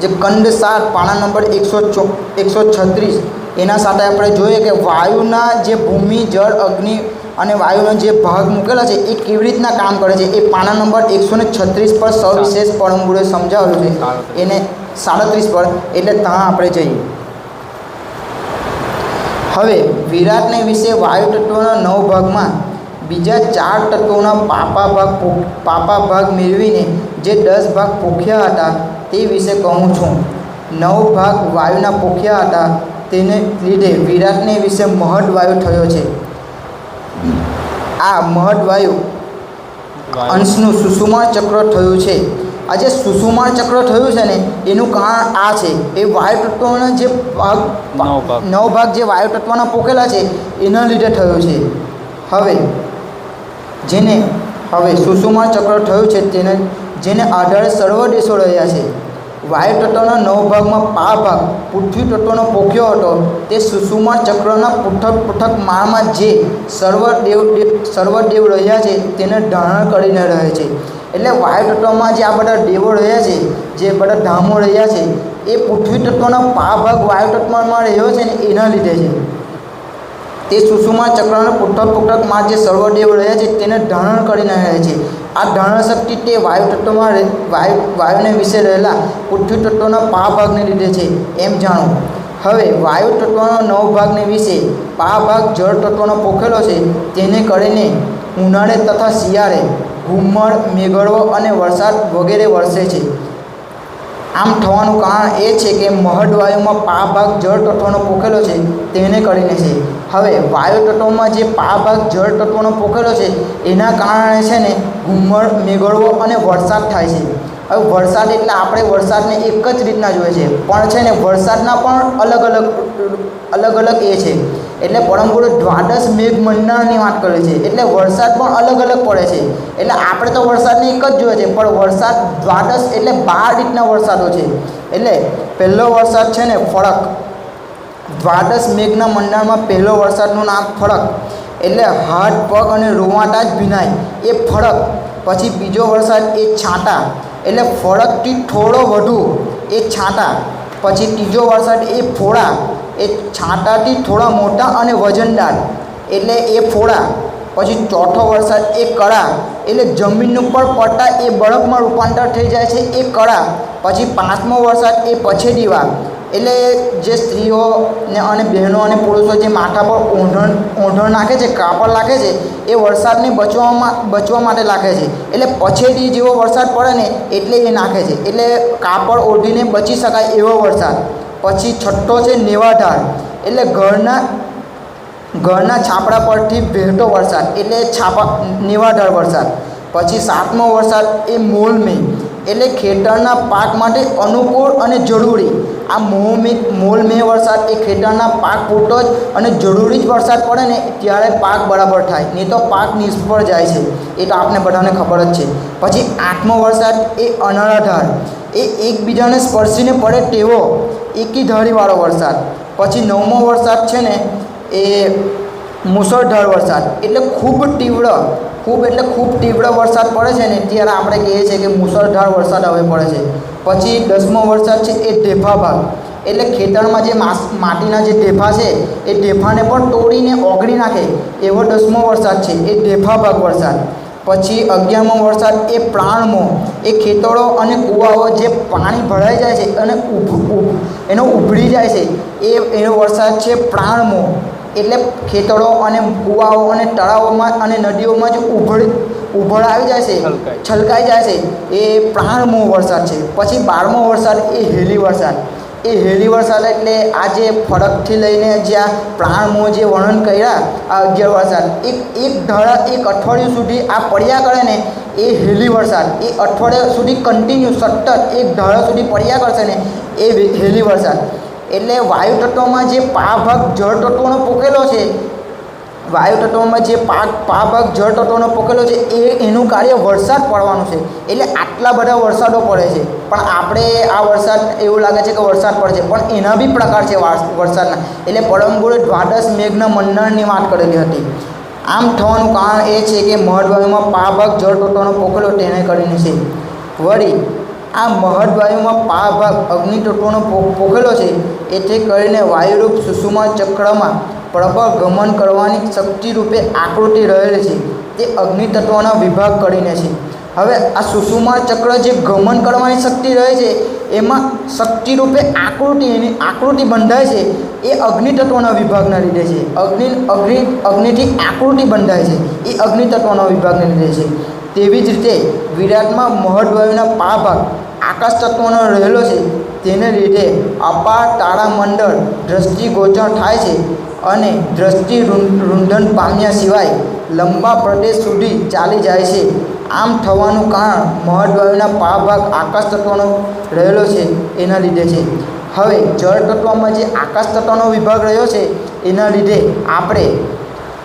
જે કંડ 7 પાના નંબર 136 એના સાથે આપણે જોઈએ કે વાયુના જે ભૂમિ, જળ, અગ્નિ અને વાયુનો જે ભાગ મૂકેલા છે એ કેવી રીતના કામ કરે છે એ પાના નંબર 136 પર સવિશેષ પરમગુરુએ સમજાવેલું છે. એને 37 પર, એટલે ત્યાં આપણે જઈએ. હવે વિરાટને વિશે વાયુ તત્વના 9 ભાગમાં બીજા 4 તત્વોના પાપા ભાગ મેળવીને જે 10 ભાગ પોખ્યા હતા તે વિશે કહું છું. 9 ભાગ વાયુના પોખ્યા હતા, તેને લીધે વિરાટને વિશે મહદ વાયુ થયો છે. આ મહદ વાયુ અંશનું સુષુમાણ ચક્ર થયું છે. આ જે સુષુમાણ ચક્ર થયું છે ને એનું કારણ આ છે, એ વાયુ તત્વોના જે 9 ભાગ જે વાયુ તત્વના પોકેલા છે એના લીધે થયું છે. હવે સુષુમાણ ચક્ર થયું છે જેને આધારે સર્વ દેશો રહ્યા છે. વાયુ તત્વના 9 ભાગમાં પા ભાગ પૃથ્વી તત્વનો પોખ્યો હતો તે સુષુમા ચક્રના પૃથક પૃથક માળમાં જે સર્વદેવ રહ્યા છે તેને ધારણ કરીને રહે છે. એટલે વાયુ તત્વમાં જે આ બધા દેવો રહ્યા છે, જે બધા ધામો રહ્યા છે, એ પૃથ્વી તત્વનો પા ભાગ વાયુ તત્વમાં રહ્યો છે ને એના લીધે છે. તે સુષુમા ચક્રના પૃથક પૃથક માળ જે સર્વદેવ રહ્યા છે તેને ધારણ કરીને રહે છે. આ ધારણ શક્તિ તે વાયુ તત્વમાં વાયુને વિશે રહેલા પૃથ્વી તત્વના પા ભાગને લીધે છે એમ જાણો. હવે વાયુ તત્વના 9 ભાગને વિશે પા ભાગ જળ તત્વનો પોખેલો છે, તેને કરીને ઉનાળે તથા શિયાળે ઘુમ્મર, મેઘડવો અને વરસાદ વગેરે વરસે છે. આમ થવાનું કારણ એ છે કે મહદ વાયુમાં પા ભાગ જળ તત્વનો પોખેલો છે તેને કરીને છે. હવે વાયુ તત્વમાં જે પા ભાગ જળ તત્વનો પોખેલો છે એના કારણે છે ને ઘુમ્મર, મેઘડવો અને વરસાદ થાય છે. હવે વરસાદ એટલે આપણે વરસાદને એક જ રીતના જોઈએ છે, પણ છે ને વરસાદના પણ અલગ અલગ એ છે. એટલે પરમ ગુરુ દ્વાદશ મેઘ મંડળની વાત કરે છે, એટલે વરસાદ પણ અલગ અલગ પડે છે. એટલે આપણે તો વરસાદને એક જ જોઈએ છે, પણ વરસાદ દ્વાદશ એટલે 12 રીતના વરસાદો છે. એટલે પહેલો વરસાદ છે ને ફળક. દ્વાદશ મેઘના મંડળમાં પહેલો વરસાદનું નામ ફળક. એટલે હાથ, પગ અને રૂંવાટા જ ભીનાય એ ફળક. પછી બીજો વરસાદ એ છાંટા. એટલે ફળકથી થોડો વધુ એ છાંટા. પછી ત્રીજો વરસાદ એ ફોડા. એ છાંટાથી થોડા મોટા અને વજનદાર એટલે એ ફોડા. પછી ચોથો વરસાદ એ કળા. એટલે જમીન ઉપર પડતા એ બરફમાં રૂપાંતર થઈ જાય છે એ કળા. પછી પાંચમો વરસાદ એ પછેડીવા. એટલે જે સ્ત્રીઓ ને અને બહેનો અને પુરુષો જે માથા પર ઓઢણ નાખે છે, કાપડ નાખે છે, એ વરસાદને બચવા માટે નાખે છે. એટલે પછેડી જેવો વરસાદ પડે ને એટલે એ નાખે છે, એટલે કાપડ ઓઢીને બચી શકાય એવો વરસાદ. પછી છઠ્ઠો છે નેવાધાર. એટલે ઘરના છાપરા પરથી વહેતો વરસાદ એટલે નેવાધાર વરસાદ. પછી સાતમો વરસાદ એ મોલમી. એટલે ખેતરના પાક માટે અનુકૂળ અને જરૂરી. આ મોલમે વરસાદ એ ખેતરના પાક પૂરતો જ અને જરૂરી જ વરસાદ પડે ને ત્યારે પાક બરાબર થાય, નહીં તો પાક નિષ્ફળ જાય છે. એ તો આપણે બધાને ખબર જ છે. પછી આઠમો વરસાદ એ અનરાધાર. એ એકબીજાને સ્પર્શીને પડે તેવો એકી-ધારીવાળો વરસાદ. પછી નવમો વરસાદ છે ને એ મુસળધાર વરસાદ. એટલે ખૂબ તીવ્ર વરસાદ પડે છે ને ત્યારે આપણે કહીએ છીએ કે મુસળધાર વરસાદ હવે પડે છે. પછી 10મો વરસાદ છે એ ઢેફા ભાગ. એટલે ખેતરમાં જે માટીના જે ઢેફા છે એ ઢેફાને પણ તોડીને ઓગળી નાખે એવો 10મો વરસાદ છે એ ઢેફા ભાગ વરસાદ. પછી 11મો વરસાદ એ પ્રાણમો. એ ખેતરો અને કૂવાઓ જે પાણી ભરાઈ જાય છે અને એનો ઉભરી જાય છે એનો વરસાદ છે પ્રાણમો. એટલે ખેતરો અને કૂવાઓ અને તળાવોમાં અને નદીઓમાં જે ઉભળ આવી જાય છે, છલકાઈ જાય છે, એ પ્રાણમો વરસાદ છે. પછી 12મો વરસાદ એ હેલી વરસાદ. એ હેલી વરસાદ એટલે આ જે ફળકથી લઈને જ્યાં પ્રાણમો જે વર્ણન કર્યા આ 11 વરસાદ એક અઠવાડિયું સુધી આ પડ્યા કરે ને એ હેલી વરસાદ. એ અઠવાડિયા સુધી કન્ટિન્યુ સતત એક ધારા સુધી પડ્યા કરશે ને એ હેલી વરસાદ. એટલે વાયુ તત્વમાં જે પા ભાગ જળ તત્વનો પોકેલો છે, વાયુ તત્વમાં જે પા ભાગ જળ તત્વનો પોકેલો છે એનું કાર્ય વરસાદ પડવાનું છે. એટલે આટલા બધા વરસાદો પડે છે, પણ આપણે આ વરસાદ એવું લાગે છે કે વરસાદ પડે છે, પણ એના બી પ્રકાર છે વરસાદના. એટલે પરમ ગુરુ દ્વાદશ મેઘના મંડળની વાત કરેલી હતી. આમ થવાનું કારણ એ છે કે મહદવાયુમાં પા ભાગ જળ તત્વનો પોકેલો તેને કરીને છે. વળી આ મહદવાયુમાં પા ભાગ અગ્નિ તત્વનો પોકેલો છે, એથી કરીને વાયુરૂપ સુષુમા ચક્રમાં પ્રબળ ગમન કરવાની શક્તિ રૂપે આકૃતિ રહેલી છે તે અગ્નિ તત્વના વિભાગ કરીને છે. હવે આ સુષુમા ચક્ર જે ગમન કરવાની શક્તિ રહે છે એમાં શક્તિ રૂપે એની આકૃતિ બંધાય છે એ અગ્નિ તત્વના વિભાગના લીધે છે. અગ્નિથી આકૃતિ બંધાય છે એ અગ્નિ તત્વના વિભાગને લીધે છે. તેવી જ રીતે વિરાટમાં મહદવાયુના પા ભાગ આકાશ તત્વનો રહેલો છે, તેને લીધે અપાર તારામંડળ દ્રષ્ટિગોચર થાય છે અને દ્રષ્ટિ રૂંધન પામ્યા સિવાય લંબા પ્રદેશ સુધી ચાલી જાય છે. આમ થવાનું કારણ મહદવાયુના પા ભાગ આકાશ તત્વનો રહેલો છે એના લીધે છે. હવે જળ તત્વમાં જે આકાશ તત્વનો વિભાગ રહ્યો છે એના લીધે આપણે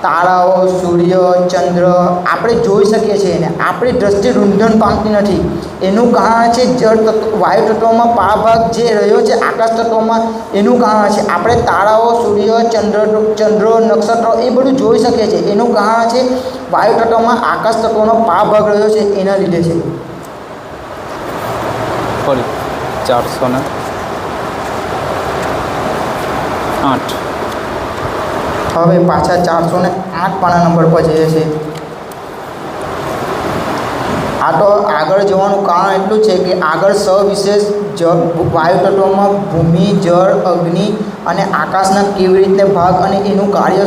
તારાઓ, સૂર્ય, ચંદ્ર આપણે જોઈ શકીએ છીએ એને આપણી દ્રષ્ટિ રૂંધણ પામતી નથી. એનું કારણ છે જળ તત્વ, વાયુ તત્વમાં પાળભાગ જે રહ્યો છે આકાશ તત્વમાં, એનું કારણ છે આપણે તારાઓ, સૂર્ય, ચંદ્રો, નક્ષત્રો એ બધું જોઈ શકીએ છીએ. એનું કારણ છે વાયુ તત્વમાં આકાશ તત્વનો પાળભાગ રહ્યો છે એના લીધે છે. 408. હવે પાછા 408 પાના નંબર પર જઈએ છીએ. આ તો આગળ જવાનું કારણ એટલું છે કે આગળ સવિશેષ વાયુ તત્વમાં ભૂમિ, જળ, અગ્નિ અને આકાશના કેવી રીતે ભાગ અને એનું કાર્ય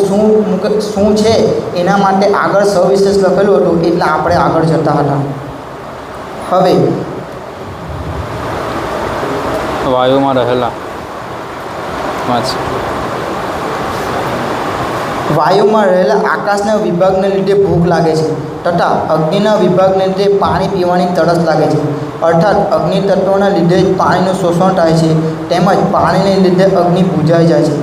શું છે એના માટે આગળ સવિશેષ લખેલું હતું એટલે આપણે આગળ જતા હતા. હવે વાયુમાં રહેલા વાયુમાં રહેલા આકાશના વિભાગને લીધે ભૂખ લાગે છે તથા અગ્નિના વિભાગને લીધે પાણી પીવાની તરસ લાગે છે. અર્થાત અગ્નિ તત્વના લીધે જ પાણીનું શોષણ થાય છે તેમજ પાણીને લીધે અગ્નિ બુઝાઈ જાય છે.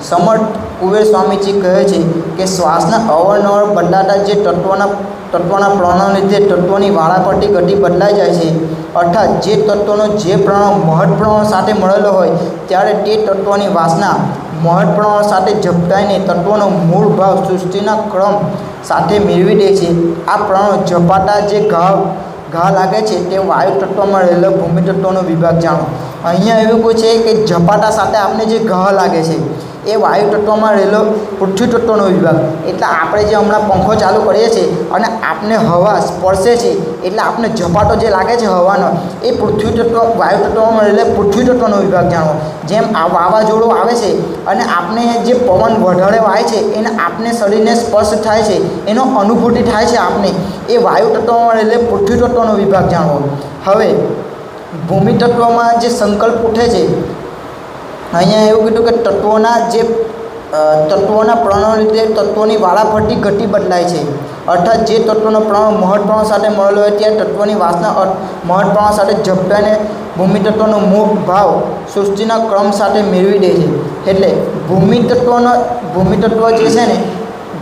સમર્થ કુબેર સ્વામીજી કહે છે કે શ્વાસના અવારનવાર બદલાતા જે તત્વના પ્રણોને લીધે તત્વોની વાળાપટ્ટી ગતિ બદલાઈ જાય છે. અર્થાત જે તત્વનો જે પ્રણો મહৎ પ્રણો સાથે મળેલો હોય ત્યારે તે તત્વની વાસના મહৎ પ્રણો સાથે ઝપટાઈને તત્વનો મૂળ ભાવ સૃષ્ટિના ક્રમ સાથે મેળવી દે છે. આ પ્રણો ઝપાટા જે ઘા લાગે છે તે વાયુ તત્વમાં રહેલો ભૂમિ તત્વનો વિભાગ જાણો. અહીંયા એવું કહે છે કે ઝપાટા સાથે આપણે જે ઘા લાગે છે એ વાયુ તત્વમાં રહેલો પૃથ્વી તત્વનો વિભાગ. એટલે આપણે જે હમણાં પંખો ચાલુ કરીએ છીએ અને આપણે હવા સ્પર્શે છે એટલે આપણે ઝપાટો જે લાગે છે હવાનો એ પૃથ્વી તત્વ વાયુ તત્વમાં રહેલો પૃથ્વી તત્વનો વિભાગ જાણો. જેમ આ વાવાઝોડું આવે છે અને આપણે જે પવન વધારે વાય છે એને આપણે શરીરને સ્પર્શ થાય છે, એનો અનુભૂતિ થાય છે આપણે, એ વાયુ તત્વમાં રહેલો પૃથ્વી તત્વનો વિભાગ જાણવો. હવે ભૂમિ તત્વમાં જે સંકલ્પ ઉઠે છે અહીંયા એવું કીધું કે તત્વોના પ્રણો લીધે તત્વોની વાળાપટ્ટી ગતિ બદલાય છે. અર્થાત જે તત્વનો પ્રણો મહৎ પ્રણો સાથે મળેલો હોય ત્યાં તત્વની વાસના મહৎ પ્રણો સાથે ઝપટાઈને ભૂમિ તત્વનો મૂળ ભાવ સૃષ્ટિના ક્રમ સાથે મેળવી દે છે. એટલે ભૂમિ તત્વ જે છે ને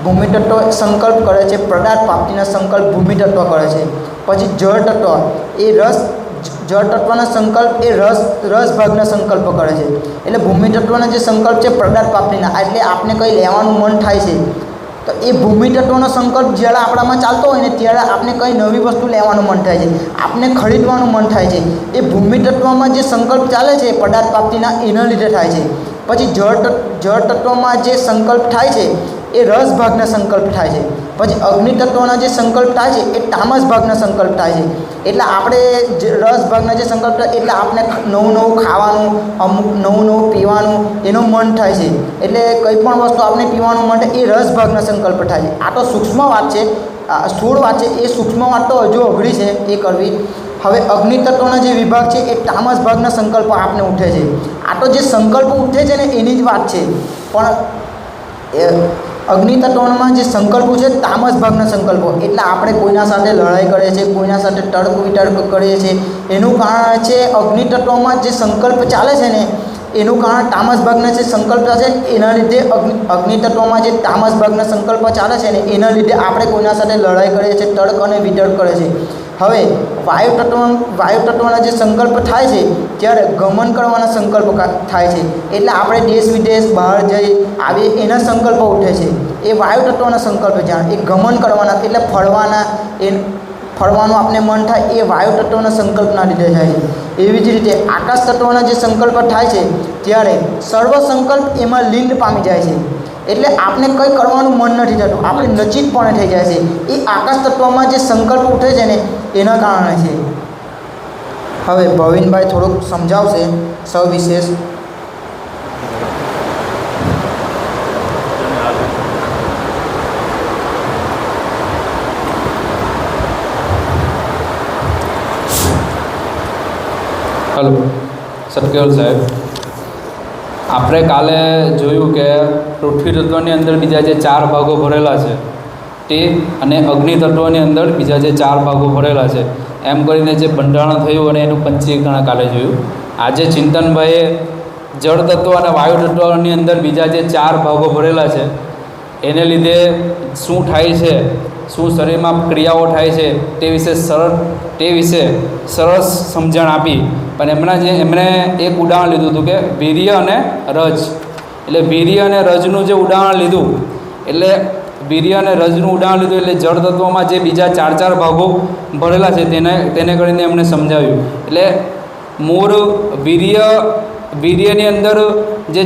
ભૂમિ તત્વ સંકલ્પ કરે છે, પદાર્થ પ્રાપ્તિના સંકલ્પ ભૂમિ તત્વ કરે છે. પછી જળ તત્વ એ જળ તત્વના સંકલ્પ એ રસ ભાગના સંકલ્પ કરે છે. એટલે ભૂમિ તત્વના જે સંકલ્પ છે પદાર્થ પ્રાપ્તિના, એટલે આપણે કંઈ લેવાનું મન થાય છે તો એ ભૂમિ તત્વનો સંકલ્પ જ્યારે આપણામાં ચાલતો હોય ને ત્યારે આપણે કંઈ નવી વસ્તુ લેવાનું મન થાય છે, આપણે ખરીદવાનું મન થાય છે. એ ભૂમિ તત્વમાં જે સંકલ્પ ચાલે છે પદાર્થ પ્રાપ્તિના એના લીધે થાય છે. પછી જળ તત્વમાં જે સંકલ્પ થાય છે એ રસ ભાગના સંકલ્પ થાય છે. પછી અગ્નિ તત્વના જે સંકલ્પ થાય છે એ તામસ ભાગના સંકલ્પ થાય છે. એટલે આપણે રસ ભાગના જે સંકલ્પ થાય એટલે આપણે નવું ખાવાનું, અમુક નવું પીવાનું એનું મન થાય છે. એટલે કંઈ પણ વસ્તુ આપણે પીવાનું મન થાય એ રસ ભાગના સંકલ્પ થાય છે. આ તો સૂક્ષ્મ વાત છે, સ્થૂળ વાત છે. એ સૂક્ષ્મ વાત તો હજુ અઘરી છે એ કરવી. હવે અગ્નિ તત્વના જે વિભાગ છે એ તામસ ભાગના સંકલ્પો આપણે ઉઠે છે. આ તો જે સંકલ્પો ઉઠે છે ને એની જ વાત છે. પણ અગ્નિ તત્વમાં જે સંકલ્પો છે તામસ ભાગના સંકલ્પો, એટલે આપણે કોઈના સાથે લડાઈ કરીએ છીએ, કોઈના સાથે તર્ક વિતર્ક કરીએ છીએ. એનું કારણ છે અગ્નિ તત્વમાં જે સંકલ્પ ચાલે છે ને એનું કારણ તામસ ભાગના જે સંકલ્પ છે એના લીધે અગ્નિ તત્વમાં જે તામસ ભાગના સંકલ્પ ચાલે છે ને એના લીધે આપણે કોઈના સાથે લડાઈ કરીએ છીએ, તર્ક અને વિતર્ક કરીએ છીએ. હવે વાયુ તત્વના જે સંકલ્પ થાય છે ત્યારે ગમન કરવાના સંકલ્પ થાય છે. એટલે આપણે દેશ વિદેશ બહાર જઈ આવીએ એના સંકલ્પો ઉઠે છે. એ વાયુ તત્વના સંકલ્પ જાણે એ ગમન કરવાના એટલે ફરવાનું આપણે મન થાય એ વાયુ તત્વના સંકલ્પના લીધે થાય છે. એવી જ રીતે આકાશ તત્વના જે સંકલ્પ થાય છે ત્યારે સર્વ સંકલ્પ એમાં લીન પામી જાય છે. એટલે આપણે કંઈ કરવાનું મન નથી થતું, આપણે નચિતપણે થઈ જાય છે. એ આકાશ તત્વમાં જે સંકલ્પ ઉઠે છે ને એના કારણે છે. હવે ભવિનભાઈ થોડુંક સમજાવશે સવિશેષ. હલો સતકેવલ સાહેબ, આપણે કાલે જોયું કે પૃથ્વી તત્વની અંદર બીજા જે 4 ભાગો ભરેલા છે તે અને અગ્નિ તત્વની અંદર બીજા જે 4 ભાગો ભરેલા છે એમ કરીને જે બંધારણ થયું અને એનું પંચીકરણ કાલે જોયું. આજે ચિંતનભાઈએ જળ તત્વ અને વાયુ તત્વની અંદર બીજા જે 4 ભાગો ભરેલા છે એને લીધે શું થાય છે, શું શરીરમાં ક્રિયાઓ થાય છે તે વિશે સરસ સમજણ આપી. પણ એમણે એક ઉદાહરણ લીધું હતું કે વીર્ય અને રજ. એટલે વીર્ય અને રજનું જે ઉદાહરણ લીધું એટલે જળ તત્વોમાં જે બીજા 4 ભાગો ભરેલા છે તેને કરીને એમણે સમજાવ્યું. એટલે મૂળ વીર્યની અંદર જે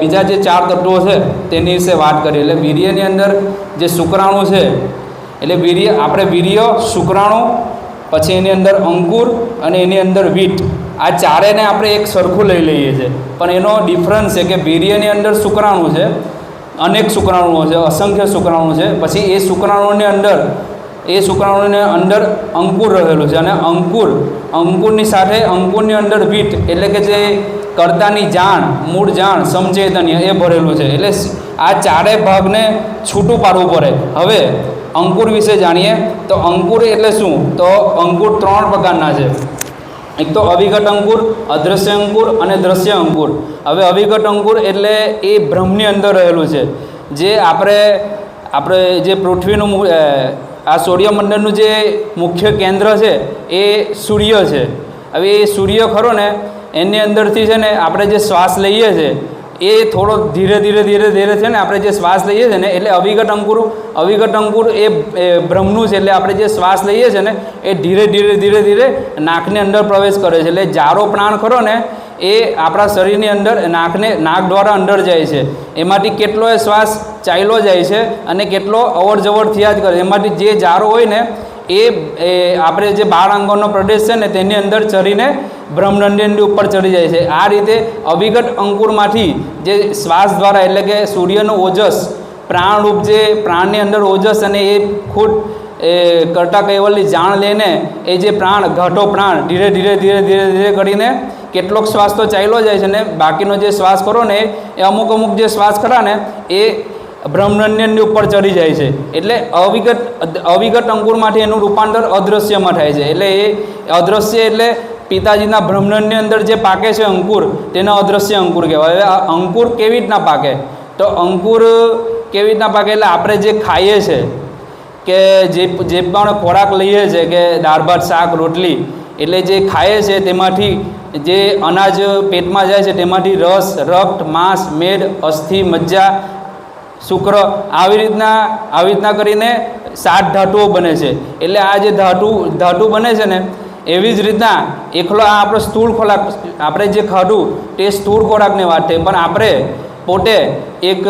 બીજા જે 4 તત્વો છે તેની વિશે વાત કરી. એટલે વીર્યની અંદર જે શુક્રાણુ છે એટલે વીર્ય, શુક્રાણુ, પછી એની અંદર અંકુર અને એની અંદર વીટ, આ ચારેને આપણે એક સરખું લઈ લઈએ છીએ. પણ એનો ડિફરન્સ છે કે વીર્યની અંદર શુક્રાણુ છે, અનેક શુક્રાણુઓ છે, અસંખ્ય શુક્રાણુ છે. પછી એ શુક્રાણુની અંદર અંકુર રહેલું છે અને અંકુરની સાથે અંકુરની અંદર વીટ એટલે કે જે કર્તાની જાણ, મૂળ જાણ, સમચૈતન્ય એ ભરેલું છે. એટલે આ ચારેય ભાગને છૂટું પાડવું પડે. હવે અંકુર વિશે જાણીએ તો અંકુર એટલે શું? તો અંકુર 3 પ્રકારના છે. એક તો અવિઘટ અંકુર, અદૃશ્ય અંકુર અને દ્રશ્ય અંકુર. હવે અવિઘટ અંકુર એટલે એ બ્રહ્મની અંદર રહેલું છે. જે આપણે જે પૃથ્વીનું આ સૂર્યમંડળનું જે મુખ્ય કેન્દ્ર છે એ સૂર્ય છે. હવે એ સૂર્ય ખરો ને એની અંદરથી છે ને આપણે જે શ્વાસ લઈએ છીએ એ થોડો ધીરે ધીરે છે ને આપણે જે શ્વાસ લઈએ છીએ ને એટલે અવિઘટ અંકુર એ બ્રહ્મનું છે. એટલે આપણે જે શ્વાસ લઈએ છીએ ને એ ધીરે નાકની અંદર પ્રવેશ કરે છે. એટલે જારો પ્રાણ ખરો ને એ આપણા શરીરની અંદર નાક દ્વારા અંદર જાય છે. એમાંથી કેટલો એ શ્વાસ ચાલ્યો જાય છે અને કેટલો અવર જવર થયા જ કરે. એમાંથી જે જારો હોય ને એ આપણે જે 12 અંગોનો પ્રદેશ છે ને તેની અંદર ચડીને બ્રહ્મરંધ્રની ઉપર ચડી જાય છે. આ રીતે અવિઘટ અંકુરમાંથી જે શ્વાસ દ્વારા એટલે કે સૂર્યનું ઓજસ, પ્રાણરૂપ જે પ્રાણની અંદર ઓજસ અને એ ખુદ કરતા કૈવલની જાણ લઈને એ જે ઘાટો પ્રાણ ધીરે કરીને કેટલોક શ્વાસ તો ચાલ્યો જાય છે ને બાકીનો જે શ્વાસ ખરો ને એ અમુક જે શ્વાસ ખરા ને એ બ્રહ્મરંધ્રની ઉપર ચડી જાય છે. એટલે અવિઘટ અંકુરમાંથી એનું રૂપાંતર અદૃશ્યમાં થાય છે. એટલે એ અદૃશ્ય એટલે પિતાજીના બ્રહ્મરંધ્રની અંદર જે પાકે છે અંકુર તેને અદૃશ્ય અંકુર કહેવાય. હવે આ અંકુર કેવી રીતના પાકે? તો અંકુર કેવી રીતના પાકે એટલે આપણે જે ખાઈએ છીએ કે જે પણ ખોરાક લઈએ છીએ કે દાળ ભાત શાક રોટલી એટલે જે ખાઈએ છીએ તેમાંથી જે અનાજ પેટમાં જાય છે તેમાંથી રસ, રક્ત, માંસ, મેદ, અસ્થિ, મજ્જા, શુક્ર આવી રીતના કરીને 7 ધાતુઓ બને છે. એટલે આ જે ધાતુ બને છે ને એવી જ રીતના એકલો આ આપણો સ્થૂળ ખોરાક આપણે જે ખાધું તે સ્થૂળ ખોરાકની વાત થઈ. પણ આપણે પોતે એક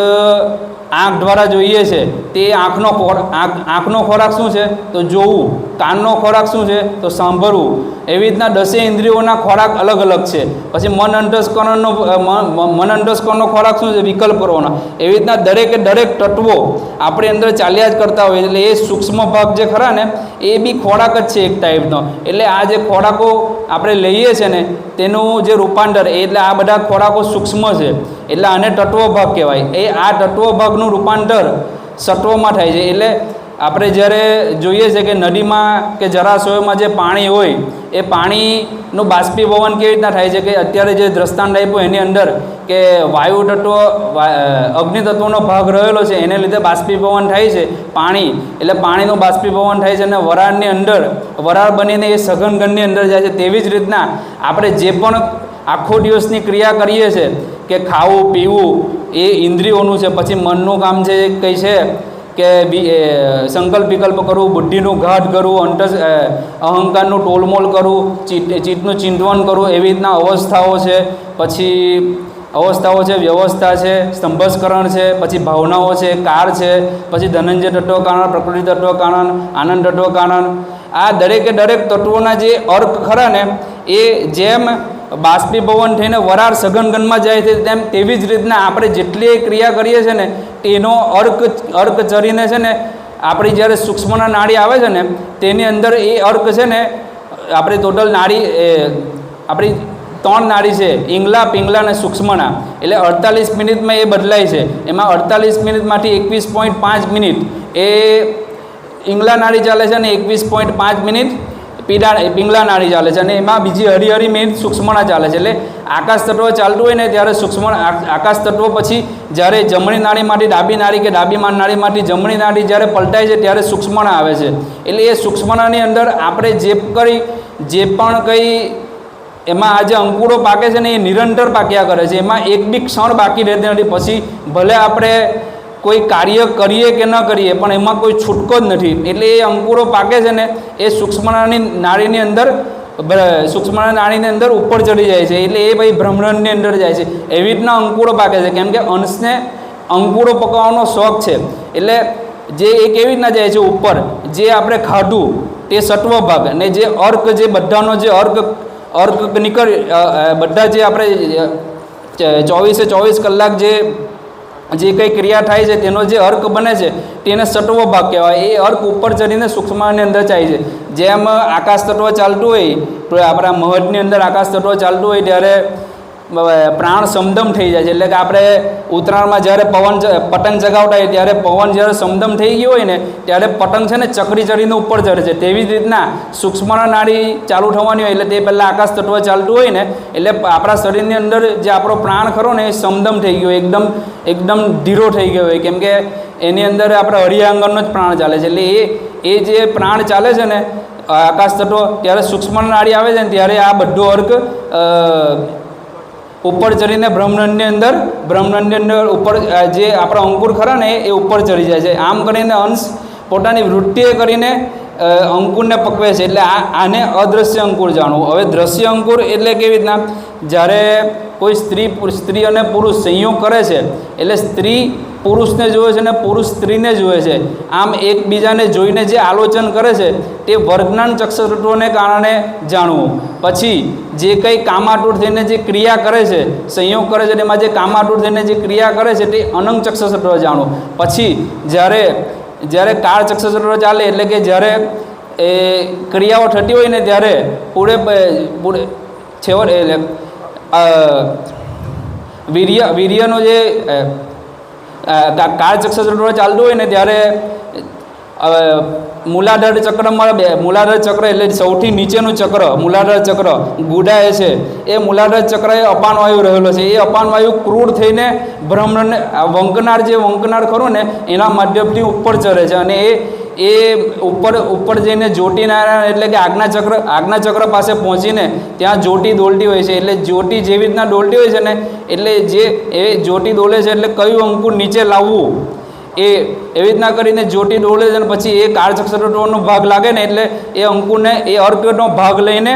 આંખ દ્વારા જોઈએ છે તે આંખનો ખોરાક શું છે તો જોવું, કાનનો ખોરાક શું છે તો સાંભળવું. એવી રીતના 10 ઇન્દ્રિયોના ખોરાક અલગ છે. પછી મન અંતસ્કરણનો ખોરાક શું છે વિકલ્પ કરવાનો. એવી રીતના દરેક તત્વો આપણી અંદર ચાલ્યા જ કરતા હોય. એટલે એ સૂક્ષ્મ ભાગ જે ખરા ને એ બી ખોરાક જ છે એક ટાઈપનો. એટલે આ જે ખોરાકો આપણે લઈએ છીએ ને તેનું જે રૂપાંતર એટલે આ બધા ખોરાકો સૂક્ષ્મ છે. એટલે આને તત્વ ભાગ કહેવાય. એ આ તત્વ ભાગનું રૂપાંતર સત્વમાં થાય છે. એટલે આપણે જ્યારે જોઈએ છે કે નદીમાં કે જળાશયોમાં જે પાણી હોય એ પાણીનું બાષ્પીભવન કેવી રીતના થાય છે કે અત્યારે જે દ્રષ્ટાંત આપ્યું એની અંદર કે વાયુ તત્વ અગ્નિ તત્વનો ભાગ રહેલો છે એને લીધે બાષ્પીભવન થાય છે પાણી. એટલે પાણીનું બાષ્પીભવન થાય છે અને વરાળ બનીને એ સઘન અંદર જાય છે. તેવી જ રીતના આપણે જે પણ આખો દિવસની ક્રિયા કરીએ છીએ કે ખાવું પીવું એ ઇન્દ્રિયોનું છે. પછી મનનું કામ છે કંઈ છે કે સંકલ્પ વિકલ્પ કરવું, બુદ્ધિનું ઘાટ કરવું, અહંકારનું ટોલમોલ કરવું, ચિત્તનું ચિંતવન કરવું. એવી રીતના અવસ્થાઓ છે. પછી અવસ્થાઓ છે, વ્યવસ્થા છે, સ્તંભસ્કરણ છે, પછી ભાવનાઓ છે, કાર છે, પછી ધનંજય તત્વ કારણ, પ્રકૃતિ તત્વ કારણ, આનંદ તત્વ કારણ. આ દરેક તત્વોના જે અર્ક ખરા ને એ જેમ બાષ્પીભવન થઈને વરાળ સઘનગનમાં જાય છે તેવી જ રીતના આપણે જેટલી ક્રિયા કરીએ છીએ ને તેનો અર્ક ચરીને છે ને આપણી જ્યારે સૂક્ષ્મના નાડી આવે છે ને તેની અંદર એ અર્ક છે ને આપણી ટોટલ નાડી આપણી 3 નાડી છે ઈંગલા, પિંગલા અને સૂક્ષ્મના. એટલે 48 મિનિટમાં એ બદલાય છે. એમાં 48 મિનિટમાંથી 21.5 મિનિટ એ ઈંગલા નાડી ચાલે છે અને 21.5 મિનિટ પિંગલા નાળી ચાલે છે અને એમાં બીજી હરિહરી મેઇન સૂક્ષ્મણા ચાલે છે. એટલે આકાશ તત્વ ચાલતું હોય ને ત્યારે આકાશ તત્વ પછી જ્યારે જમણી નાળીમાંથી ડાબી નાળી કે ડાબી નાળીમાંથી જમણી નાળી જ્યારે પલટાય છે ત્યારે સૂક્ષ્મણા આવે છે. એટલે એ સૂક્ષ્મણાની અંદર આપણે જે પણ કંઈ એમાં આ જે અંકુરો પાકે છે ને એ નિરંતર પાક્યા કરે છે. એમાં એક બી ક્ષણ બાકી રહેતી નથી. પછી ભલે આપણે કોઈ કાર્ય કરીએ કે ન કરીએ પણ એમાં કોઈ છૂટકો જ નથી. એટલે એ અંકુરો પાકે છે ને એ સૂક્ષ્મણાની નાળીની અંદર ઉપર ચડી જાય છે. એટલે એ ભાઈ બ્રહ્માંડની અંદર જાય છે. એવી રીતના અંકુરો પાકે છે. કેમ કે અંશને અંકુરો પકાવવાનો શોખ છે. એટલે જે એ કેવી રીતના જાય છે ઉપર, જે આપણે ખાધું તે સત્વ ભાગ અને જે અર્ક, જે બધાનો જે અર્ક નીકળી બધા જે આપણે 24 કલાક જે કંઈ ક્રિયા થાય છે તેનો જે અર્ક બને છે તેને સત્વ ભાગ કહેવાય. એ અર્ક ઉપર ચડીને સૂક્ષ્મની અંદર જાય છે. જેમ આકાશ તત્વ ચાલતું હોય, આપણા મહદની અંદર આકાશ તત્વ ચાલતું હોય ત્યારે પ્રાણ સમદમ થઈ જાય છે. એટલે કે આપણે ઉત્તરાયણમાં જ્યારે પતંગ ચગાવતા હોય ત્યારે પવન જ્યારે સમદમ થઈ ગયો હોય ને ત્યારે પતંગ છે ને ચકરી ચડીને ઉપર ચડે છે. તેવી જ રીતના સૂક્ષ્મણા નાળી ચાલુ થવાની હોય એટલે તે પહેલાં આકાશ તત્વ ચાલતું હોય ને એટલે આપણા શરીરની અંદર જે આપણો પ્રાણ ખરો ને એ સમદમ થઈ ગયો, એકદમ ધીરો થઈ ગયો હોય. કેમ કે એની અંદર આપણે હરિયાંગણનો જ પ્રાણ ચાલે છે. એટલે એ જે પ્રાણ ચાલે છે ને આકાશ તત્વ ત્યારે સૂક્ષ્મણા નાળી આવે છે ને ત્યારે આ બધો અર્ક ઉપર ચડીને બ્રહ્માંડની અંદર ઉપર જે આપણા અંકુર ખરા ને એ ઉપર ચડી જાય છે. આમ કરીને અંશ પોતાની વૃત્તિએ કરીને અંકુરને પકવે છે. એટલે આને અદ્રશ્ય અંકુર જાણવું. હવે દ્રશ્ય અંકુર એટલે કેવી રીતના, જ્યારે કોઈ સ્ત્રી અને પુરુષ સંયોગ કરે છે એટલે સ્ત્રી પુરુષને જુએ છે અને પુરુષ સ્ત્રીને જુએ છે. આમ એકબીજાને જોઈને જે આલોચન કરે છે તે વર્ગનાન ચક્ષુતત્વને કારણે જાણવું. પછી જે કંઈ કામાતુર થઈને જે ક્રિયા કરે છે, સંયોગ કરે છે, તેમાં જે કામાતુર થઈને જે ક્રિયા કરે છે તે અનંગ ચક્ષુતત્વ જાણવું. પછી જ્યારે કાળ ચક્ષુતત્વ ચાલે એટલે કે જ્યારે એ ક્રિયાઓ થતી હોય ને ત્યારે પૂરે છેવટે વીર્યનો જે કાળ ચક્ષુતત્વ ચાલતું હોય ને ત્યારે મૂલાધાર ચક્ર એટલે સૌથી નીચેનું ચક્ર મૂલાધાર ચક્ર ગુડાય છે. એ મૂલાધાર ચક્ર એ અપાન વાયુ રહેલો છે. એ અપાન વાયુ ક્રૂર થઈને બ્રહ્માંડને વંકનાર ખરું ને એના માધ્યમથી ઉપર ચડે છે અને એ ઉપર જઈને જ્યોતિનારાયણ એટલે કે આજ્ઞા ચક્ર પાસે પહોંચીને ત્યાં જ્યોતિ દોલતી હોય છે. એટલે જ્યોતિ જેવી રીતના દોલતી હોય છે ને એટલે જે એ જ્યોતિ દોલે છે એટલે કયું અંકુર નીચે લાવવું એવી રીતના કરીને જ્યોતિ દોલે છે. અને પછી એ કાળચક્ષુતત્વનો ભાગ લાગે ને એટલે એ અંકુરને એ અર્કનો ભાગ લઈને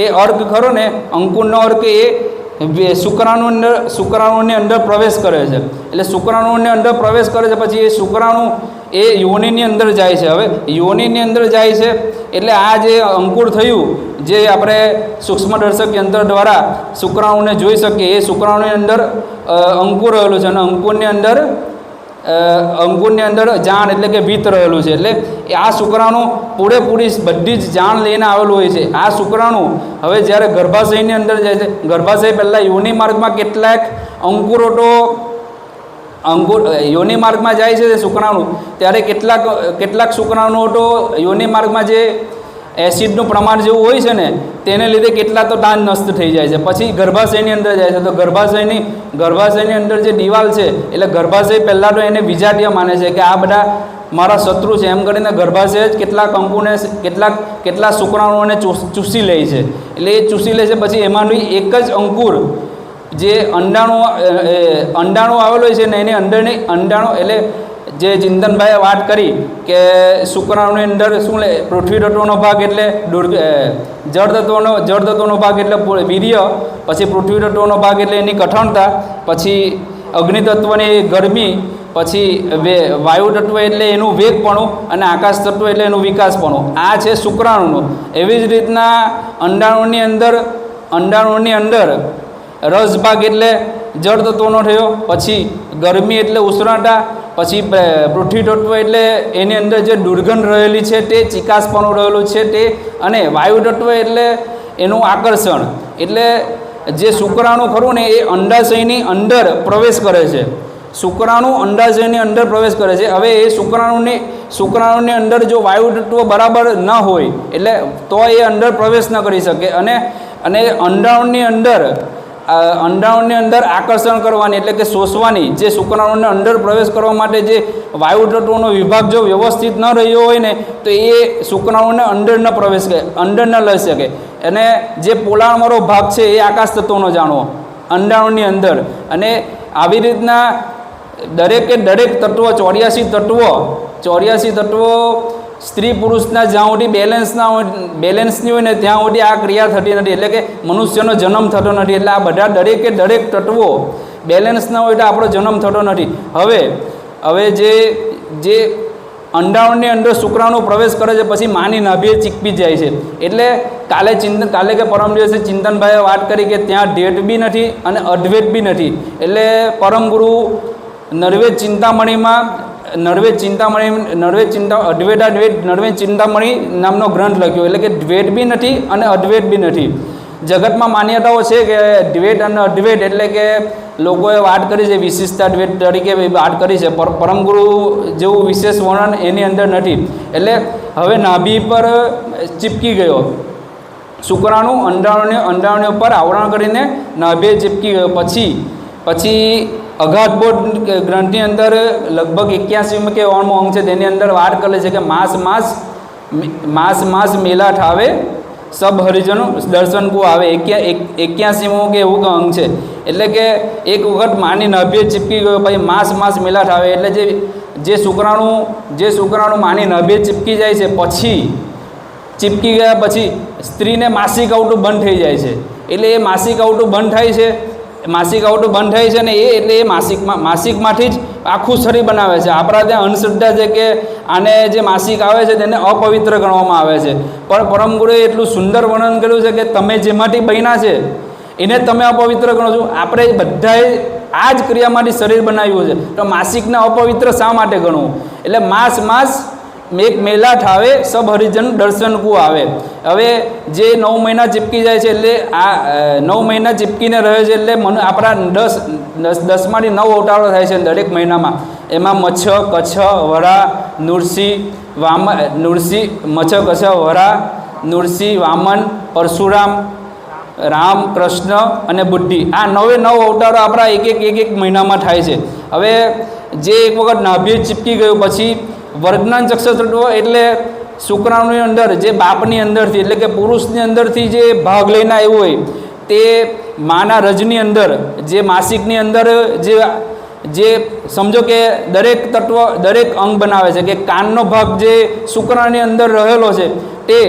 એ અર્ક ખરો ને અંકુરનો અર્ક એ શુક્રાણુની અંદર પ્રવેશ કરે છે. એટલે શુક્રાણુની અંદર પ્રવેશ કરે છે. પછી એ શુક્રાણુ એ યોનિની અંદર જાય છે. હવે યોનિની અંદર જાય છે એટલે આ જે અંકુર થયું, જે આપણે સૂક્ષ્મદર્શક યંત્ર દ્વારા શુક્રાણુને જોઈ શકીએ, એ શુક્રાણુની અંદર અંકુર રહેલું છે અને અંકુરની અંદર જાણ એટલે કે ભીત રહેલું છે. એટલે આ શુક્રાણુ પૂરેપૂરી બધી જ જાણ લઈને આવેલું હોય છે. આ શુક્રાણુ હવે જ્યારે ગર્ભાશયની અંદર જાય છે, ગર્ભાશય પહેલાં યોનિ માર્ગમાં કેટલાક અંકુરો તો યોનિ માર્ગમાં જાય છે શુક્રાણુ, ત્યારે કેટલાક શુક્રાણુઓ તો યોનિ માર્ગમાં જે એસિડનું પ્રમાણ જેવું હોય છે ને તેને લીધે કેટલા તો દાન નષ્ટ થઈ જાય છે. પછી ગર્ભાશયની અંદર જાય છે તો ગર્ભાશયની અંદર જે દિવાલ છે એટલે ગર્ભાશય પહેલાં તો એને વિજાતીય માને છે કે આ બધા મારા શત્રુ છે એમ કરીને ગર્ભાશય જ કેટલાક અંકુને કેટલાક શુક્રાણુઓને ચૂસી લે છે. એટલે એ ચૂસી લે છે. પછી એમાંનું એક જ અંકુર જે અંડાણું આવેલું હોય છે ને એની અંડાણું એટલે જે ચિંતનભાઈએ વાત કરી કે શુક્રાણુની અંદર શું લે, પૃથ્વી તત્વનો ભાગ એટલે જળ તત્વનો ભાગ એટલે વીર્ય, પછી પૃથ્વી તત્વનો ભાગ એટલે એની કઠણતા, પછી અગ્નિ તત્વની ગરમી, પછી વાયુ તત્વ એટલે એનું વેગપણું અને આકાશ તત્વ એટલે એનું વિકાસપણું. આ છે શુક્રાણુનું. એવી જ રીતના અંડાણુની અંદર રસ ભાગ એટલે જળ તત્વનો થયો, પછી ગરમી એટલે ઉષ્ણતા, પછી પૃથ્વી તત્વ એટલે એની અંદર જે દુર્ગંધ રહેલી છે તે ચિકાસપણું રહેલું છે તે, અને વાયુ તત્વ એટલે એનું આકર્ષણ. એટલે જે શુક્રાણુ ખરું ને એ અંડાશયની અંદર પ્રવેશ કરે છે. શુક્રાણુ અંડાશયની અંદર પ્રવેશ કરે છે. હવે એ શુક્રાણુની અંદર જો વાયુ તત્વ બરાબર ન હોય એટલે તો એ અંદર પ્રવેશ ન કરી શકે. અને અંડાણુની અંદર આકર્ષણ કરવાની એટલે કે શોષવાની જે શુક્રાણુને અંદર પ્રવેશ કરવા માટે જે વાયુ તત્વોનો વિભાગ જો વ્યવસ્થિત ન રહ્યો હોય ને તો એ શુક્રાણુને અંદર ન લઈ શકે. અને જે પોલાણવાળો ભાગ છે એ આકાશ તત્વનો જાણવો અંડાણુની અંદર. અને આવી રીતના દરેકે દરેક તત્વો 84 તત્વો સ્ત્રી પુરુષના જ્યાં સુધી બેલેન્સની હોય ને ત્યાં સુધી આ ક્રિયા થતી નથી, એટલે કે મનુષ્યનો જન્મ થતો નથી. એટલે આ બધા દરેકે દરેક તત્વો બેલેન્સ ના હોય તો આપણો જન્મ થતો નથી. હવે જે અંડાણુની અંદર શુક્રાણુ પ્રવેશ કરે છે પછી માની નાભીએ ચીકપી જાય છે. એટલે કાલે કે પરમ દિવસે ચિંતનભાઈએ વાત કરી કે ત્યાં ઢેટ બી નથી અને અદ્વૈત બી નથી. એટલે પરમ ગુરુ નર્વેદ ચિંતામણી નામનો ગ્રંથ લખ્યો. એટલે કે દ્વૈત બી નથી અને અદ્વૈત બી નથી. જગતમાં માન્યતાઓ છે કે દ્વૈત અને અદ્વૈત એટલે કે લોકોએ વાત કરી છે, વિશિષ્ટતા દ્વૈત તરીકે વાત કરી છે. પરમ ગુરુ જેવું વિશેષ વર્ણન એની અંદર નથી. એટલે હવે નાભી પર ચીપકી ગયો શુક્રાણુ અંડાણુ ઉપર આવરણ કરીને નાભીએ ચીપકી ગયો. પછી અઘાતબોધ ગ્રંથની અંદર લગભગ 81 કે 91 અંગ છે તેની અંદર વાત કરે છે કે માસ મેલા ઠાવે સબ હરિજનો દર્શન કો આવે. 81 કે એવું અંગ છે. એટલે કે એક વખત માની નાભીએ ચીપકી ગયો પછી માસ મેલા ઠાવે એટલે જે શુક્રાણુ માની નાભીએ ચીપકી જાય છે પછી ચીપકી ગયા પછી સ્ત્રીને માસિક આવતું બંધ થઈ જાય છે. એટલે એ માસિક આવતું બંધ થાય છે ને એટલે એ માસિકમાંથી જ આખું શરીર બનાવે છે. આપણા ત્યાં અંધશ્રદ્ધા છે કે આને જે માસિક આવે છે તેને અપવિત્ર ગણવામાં આવે છે, પણ પરમ ગુરુએ એટલું સુંદર વર્ણન કર્યું છે કે તમે જેમાંથી બન્યા છે એને તમે અપવિત્ર ગણો છો. આપણે બધાએ આ જ ક્રિયામાંથી શરીર બનાવ્યું છે તો માસિકને અપવિત્ર શા માટે ગણવું? એટલે માસ એક મેલા ઠાવે સબ હરિજન દર્શન કો આવે. હવે જે 9 મહિના ચીપકી જાય છે એટલે આ 9 મહિના ચીપકીને રહે છે એટલે આપણા 10માંથી 9 અવતારો થાય છે દરેક મહિનામાં. એમાં મચ્છ, કચ્છ, વરા, નૃસિંહ, વામન, પરશુરામ, રામ, કૃષ્ણ અને બુદ્ધિ. આ 9 અવતારો આપણા એક મહિનામાં થાય છે. હવે જે એક વખત નાભીએ ચીપકી ગયું પછી વર્ગનાન ચક્ષુતત્વ એટલે શુક્રાણુની અંદર જે બાપની અંદરથી એટલે કે પુરુષની અંદરથી જે ભાગ લઈને આવ્યો હોય તે માના રજની અંદર જે માસિકની અંદર જે સમજો કે દરેક અંગ બનાવે છે. કે કાનનો ભાગ જે શુક્રાણુની અંદર રહેલો છે તે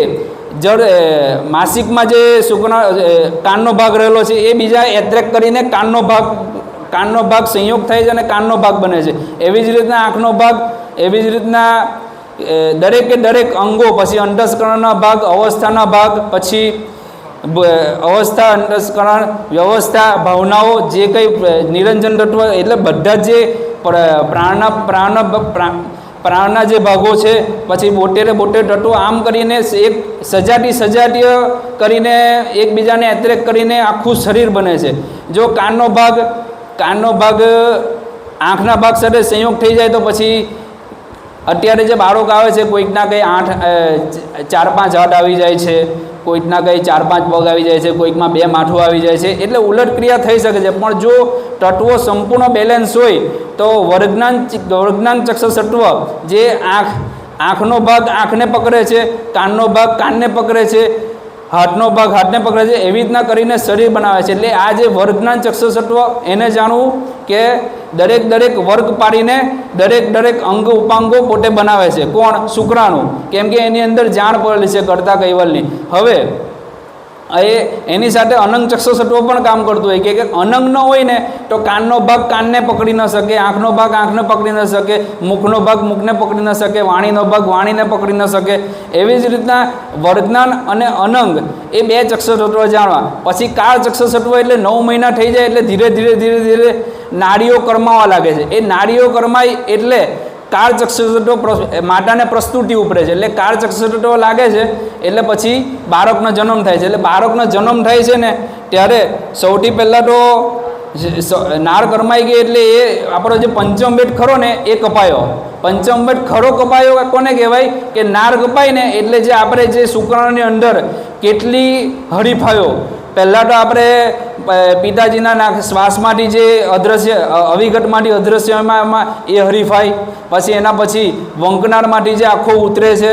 માસિકમાં જે કાનનો ભાગ રહેલો છે એ બીજા એટ્રેક્ટ કરીને કાનનો ભાગ સંયોગ થાય છે અને કાનનો ભાગ બને છે. એવી જ રીતના આંખનો ભાગ, એવી જ રીતના દરેક અંગો, પછી અંતસ્કરણના ભાગ, અવસ્થાના ભાગ, પછી અવસ્થા, અંતસ્કરણ, વ્યવસ્થા, ભાવનાઓ, જે કંઈ નિરંજન તત્વ એટલે બધા જે પ્રાણના જે ભાગો છે, પછી 72 તત્વો, આમ કરીને એક સજાતીય કરીને એકબીજાને એટ્રેક્ટ કરીને આખું શરીર બને છે. જો કાનનો ભાગ આંખના ભાગ સાથે સંયોગ થઈ જાય તો પછી અત્યારે જે બાળક આવે છે કોઈકના કંઈ 4-5 હાથ આવી જાય છે, કોઈકના કંઈ 4-5 પગ આવી જાય છે, કોઈકમાં 2 માથું આવી જાય છે. એટલે ઉલટ ક્રિયા થઈ શકે છે. પણ જો તત્વો સંપૂર્ણ બેલેન્સ હોય તો વર્ગનાન ચક્ષુતત્વ જે આંખનો ભાગ આંખને પકડે છે, કાનનો ભાગ કાનને પકડે છે, હાથનો ભાગ હાથને પકડે છે, એવી રીતના કરીને શરીર બનાવે છે. એટલે આ જે વર્ગનાન ચક્ષુતત્વ એને જાણવું કે દરેક વર્ગ પાડીને દરેક અંગ ઉપાંગો પોતે બનાવે છે. કોણ? શુક્રાણુ. કેમ કે એની અંદર જાણ પડેલી છે કર્તા કૈવલની. હવે એની સાથે અનંગ ચક્ષુતત્વ પણ કામ કરતું હોય કે અનંગ ન હોય ને તો કાનનો ભાગ કાનને પકડી ન શકે, આંખનો ભાગ આંખને પકડી ન શકે, મુખનો ભાગ મુખને પકડી ન શકે, વાણીનો ભાગ વાણીને પકડી ન શકે. એવી જ રીતના વર્ગનાન અને અનંગ એ 2 ચક્ષુતત્વ જાણવા. પછી કાળ ચક્ષુતત્વ એટલે 9 મહિના થઈ જાય એટલે ધીરે નાડીઓ કરમાવા લાગે છે. એ નાડીઓ કરમાય એટલે કાળ ચક્ષુતત્વ માતાને પ્રસ્તુતિ ઉપડે છે. એટલે કાળ ચક્ષુતત્વ લાગે છે એટલે પછી બાળકનો જન્મ થાય છે. એટલે બાળકનો જન્મ થાય છે ને ત્યારે સૌથી પહેલાં તો નાર કરમાઈ ગઈ એટલે એ આપણો જે પંચમ બેટ ખરો ને એ કપાયો. પંચમ બેટ ખરો કપાયો કોને કહેવાય કે નાર કપાય ને એટલે જે આપણે જે શુક્રાણુની અંદર કેટલી હરીફાયો, પહેલાં તો આપણે પિતાજીના શ્વાસમાંથી જે અદૃશ્ય અવિગતમાંથી અદૃશ્યમાં એ હરીફાય, પછી એના પછી વંકનારમાંથી જે આખો ઉતરે છે,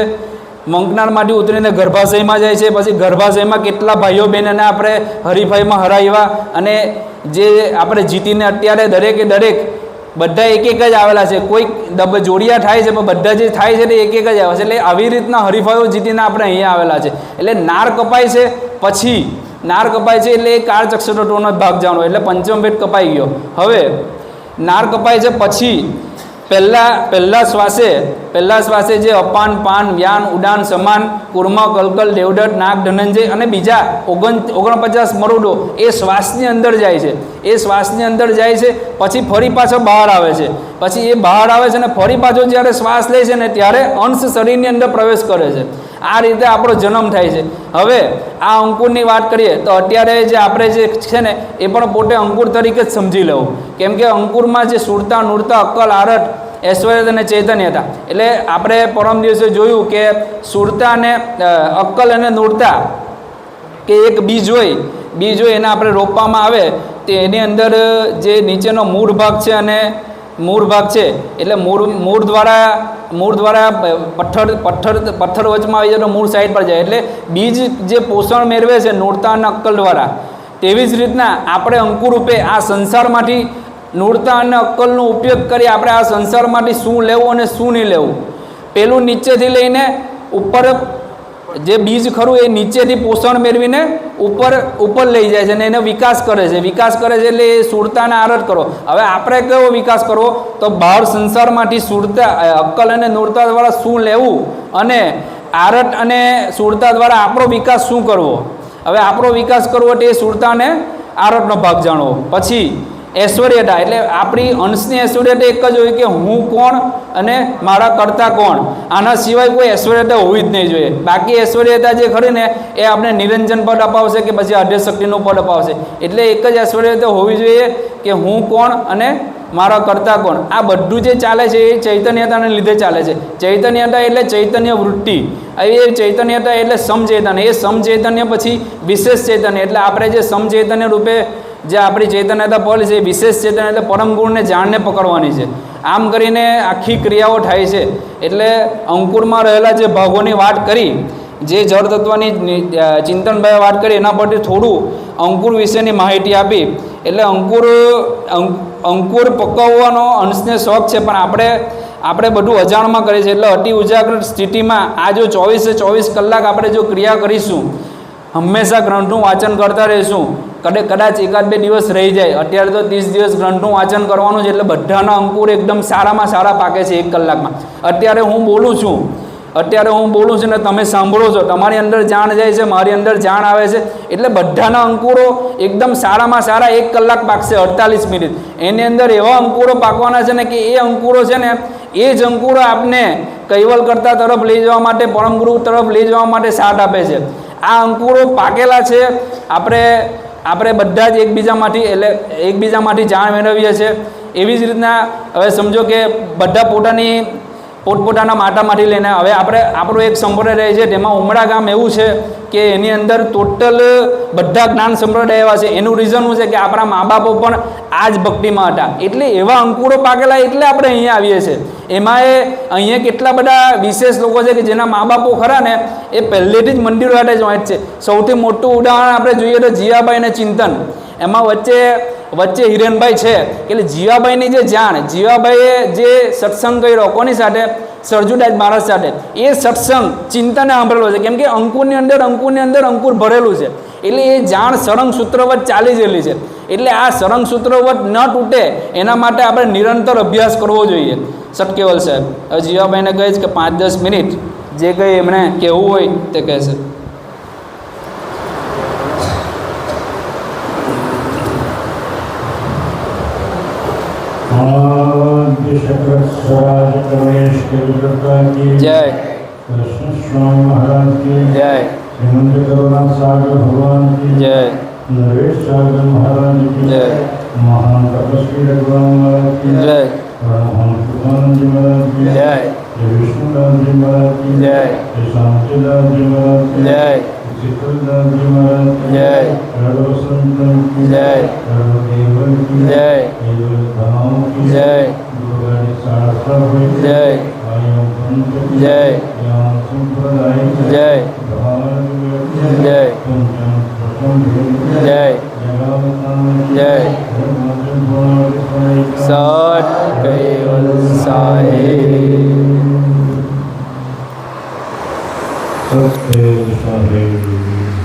વંકનારમાંથી ઉતરીને ગર્ભાશયમાં જાય છે, પછી ગર્ભાશયમાં કેટલા ભાઈઓ બહેનોને આપણે હરીફાઈમાં હરાવ્યા, અને જે આપણે જીતીને અત્યારે દરેકે દરેક બધા એક એક જ આવેલા છે. કોઈ જોડિયા થાય છે પણ બધા જે થાય છે તે એક એક જ આવે છે. એટલે આવી રીતના હરીફાઈઓ જીતીને આપણે અહીંયા આવેલા છે. એટલે નાર કપાય છે પછી નાર કપાય છે એટલે એ કાળચક્ષુટોનો ભાગ જાણો એટલે પંચમ ભેટ કપાઈ ગયો. હવે નાર કપાય છે પછી પહેલા શ્વાસે જે અપાન, પાન, વ્યાન, ઉડાન, સમાન, કુર્મ, કલકલ, દેવદત્ત, નાગ, ધનંજય અને બીજા 49 મરુડો એ શ્વાસની અંદર જાય છે. એ શ્વાસની અંદર જાય છે પછી ફરી પાછો બહાર આવે છે. પછી એ બહાર આવે છે અને ફરી પાછો જ્યારે શ્વાસ લે છે ને ત્યારે અંશ શરીરની અંદર પ્રવેશ કરે છે. આ રીતે આપણો જન્મ થાય છે. હવે આ અંકુરની વાત કરીએ તો અત્યારે જે આપણે જે છે ને એ પણ પોતે અંકુર તરીકે જ સમજી લેવું, કેમ કે અંકુરમાં જે સુરતા, નૂરતા, અક્કલ, આરટ, ઐશ્વર્ય અને ચૈતન્ય હતા. એટલે આપણે પરમ દિવસે જોયું કે સુરતા અને અક્કલ અને નૂરતા કે એક બીજ હોય એને આપણે રોપવામાં આવે તો એની અંદર જે નીચેનો મૂળ ભાગ છે અને મૂળ ભાગ છે એટલે મૂળ દ્વારા પથ્થર વચમાં આવી જાય તો મૂળ સાઈડ પર જાય એટલે બીજ જે પોષણ મેળવે છે નૂરતા અને અક્કલ દ્વારા, તેવી જ રીતના આપણે અંકુર રૂપે આ સંસારમાંથી નૂરતા અને અક્કલનો ઉપયોગ કરી આપણે આ સંસારમાંથી શું લેવું અને શું નહીં લેવું, પેલું નીચેથી લઈને ઉપર જે બીજ ખરું એ નીચેથી પોષણ મેળવીને ઉપર લઈ જાય છે અને એને વિકાસ કરે છે એટલે એ સુરતાને આરટ કરો. હવે આપણે કેવો વિકાસ કરવો તો બહાર સંસારમાંથી સુરતા, અક્કલ અને નૂરતા દ્વારા શું લેવું અને આરટ અને સુરતા દ્વારા આપણો વિકાસ શું કરવો. હવે આપણો વિકાસ કરવો તે સુરતા અને આરટનો ભાગ જાણવો. પછી ઐશ્વર્યતા એટલે આપણી અંશની ઐશ્વર્યતા એક જ હોય કે હું કોણ અને મારા કરતા કોણ. આના સિવાય કોઈ ઐશ્વર્યતા હોવી જ નહીં જોઈએ. બાકી ઐશ્વર્યતા જે ખરી ને એ આપણે નિરંજન પદ અપાવશે કે પછી આદ્યશક્તિનું પદ અપાવશે. એટલે એક જ ઐશ્વર્યતા હોવી જોઈએ કે હું કોણ અને મારા કરતા કોણ. આ બધું જે ચાલે છે એ ચૈતન્યતાને લીધે ચાલે છે. ચૈતન્યતા એટલે ચૈતન્ય વૃત્તિ, એ ચૈતન્યતા એટલે સમચૈતન્ય, એ સમચૈતન્ય પછી વિશેષ ચૈતન્ય. એટલે આપણે જે સમચૈતન્ય રૂપે જે આપણી ચૈતન્યતા પલ છે એ વિશેષ ચેતન એટલે પરમ ગુણને જાણને પકડવાની છે. આમ કરીને આખી ક્રિયાઓ થાય છે. એટલે અંકુરમાં રહેલા જે ભાગોની વાત કરી, જે જળ તત્વની ચિંતનભાઈએ વાત કરી એના પરથી થોડું અંકુર વિશેની માહિતી આપી. એટલે અંકુર પકવવાનો અંશને શોખ છે પણ આપણે બધું અજાણમાં કરીએ છીએ. એટલે અતિ ઉજાગ્રત સ્થિતિમાં આ જો 24 કલાક આપણે જો ક્રિયા કરીશું, હંમેશા ગ્રંથનું વાંચન કરતા રહીશું, કદાચ એકાદ બે દિવસ રહી જાય, અત્યારે તો 30 દિવસ ગ્રંથનું વાંચન કરવાનું છે એટલે બધાના અંકુર એકદમ સારામાં સારા પાકે છે 1 કલાકમાં. અત્યારે હું બોલું છું ને તમે સાંભળો છો, તમારી અંદર જાણ જાય છે, મારી અંદર જાણ આવે છે, એટલે બધાના અંકુરો એકદમ સારામાં સારા 1 કલાક પાકશે 48 મિનિટ. એની અંદર એવા અંકુરો પાકવાના છે ને કે એ અંકુરો છે ને એ જ અંકુરો આપને કૈવલકર્તા તરફ લઈ જવા માટે, પરમગુરુ તરફ લઈ જવા માટે સાથ આપે છે. આ અંકુરો પાકેલા છે. આપણે બધા જ એકબીજામાંથી જાણ મેળવીએ છીએ. એવી જ રીતના હવે સમજો કે બધા પોતપોતાના માટામાંથી લઈને હવે આપણું એક સંપ્રદાય છે તેમાં ઉમરા ગામ એવું છે કે એની અંદર ટોટલ બધા જ્ઞાન સંપ્રદાય એવા છે. એનું રીઝન શું છે કે આપણા મા બાપો પણ આ જ ભક્તિમાં હતા, એટલે એવા અંકુરો પાકેલા એટલે આપણે અહીંયા આવીએ છીએ. એમાં અહીંયા કેટલા બધા વિશેષ લોકો છે કે જેના મા બાપો ખરા ને એ પહેલેથી જ મંદિરો સાથે જોઈન્ટ છે. સૌથી મોટું ઉદાહરણ આપણે જોઈએ તો જીવાબાઈ અને ચિંતન. એમાં વચ્ચે હિરેનભાઈ છે એટલે જીવાબાઈની જે જાણ, જીવાબાઈએ જે સત્સંગ કર્યો કોની સાથે? સરજુદાસ મહારાજ સાથે. એ સત્સંગ ચિંતને સાંભળેલો છે, કેમ કે અંકુરની અંદર અંકુર ભરેલું છે. એટલે એ જાણ સરંગ સૂત્રવત ચાલી ગયેલી છે. એટલે આ સરંગ સૂત્રવત ન તૂટે એના માટે આપણે નિરંતર અભ્યાસ કરવો જોઈએ. સટકેવલ સાહેબ હવે જીવાબાઈને કહીશ કે 5-10 મિનિટ જે કંઈ એમણે કહેવું હોય તે કહેશે. जय कृष्ण स्वामी महाराज की जय हेमंत करुणा सागर भगवान की जय नरेश सागर महाराज की जय महान तपस्वी रघुराम महाराज की जय परमहंस कृपानंद जी महाराज की जय श्री विष्णुदास जी महाराज की जय श्री शांतिदास जी महाराज की जय शीतलदास जी महाराज की जय सर्वसंतन की जय सर्वदेवन की जय देवताओं की जय दुर्गाणी शास्त्र हुई जय आयु पंथ की जय ज्ञान संप्रदाय की जय भारत जय कुंचन प्रथम जय जगावतान जय सत केवल साहेब सत्य साहेब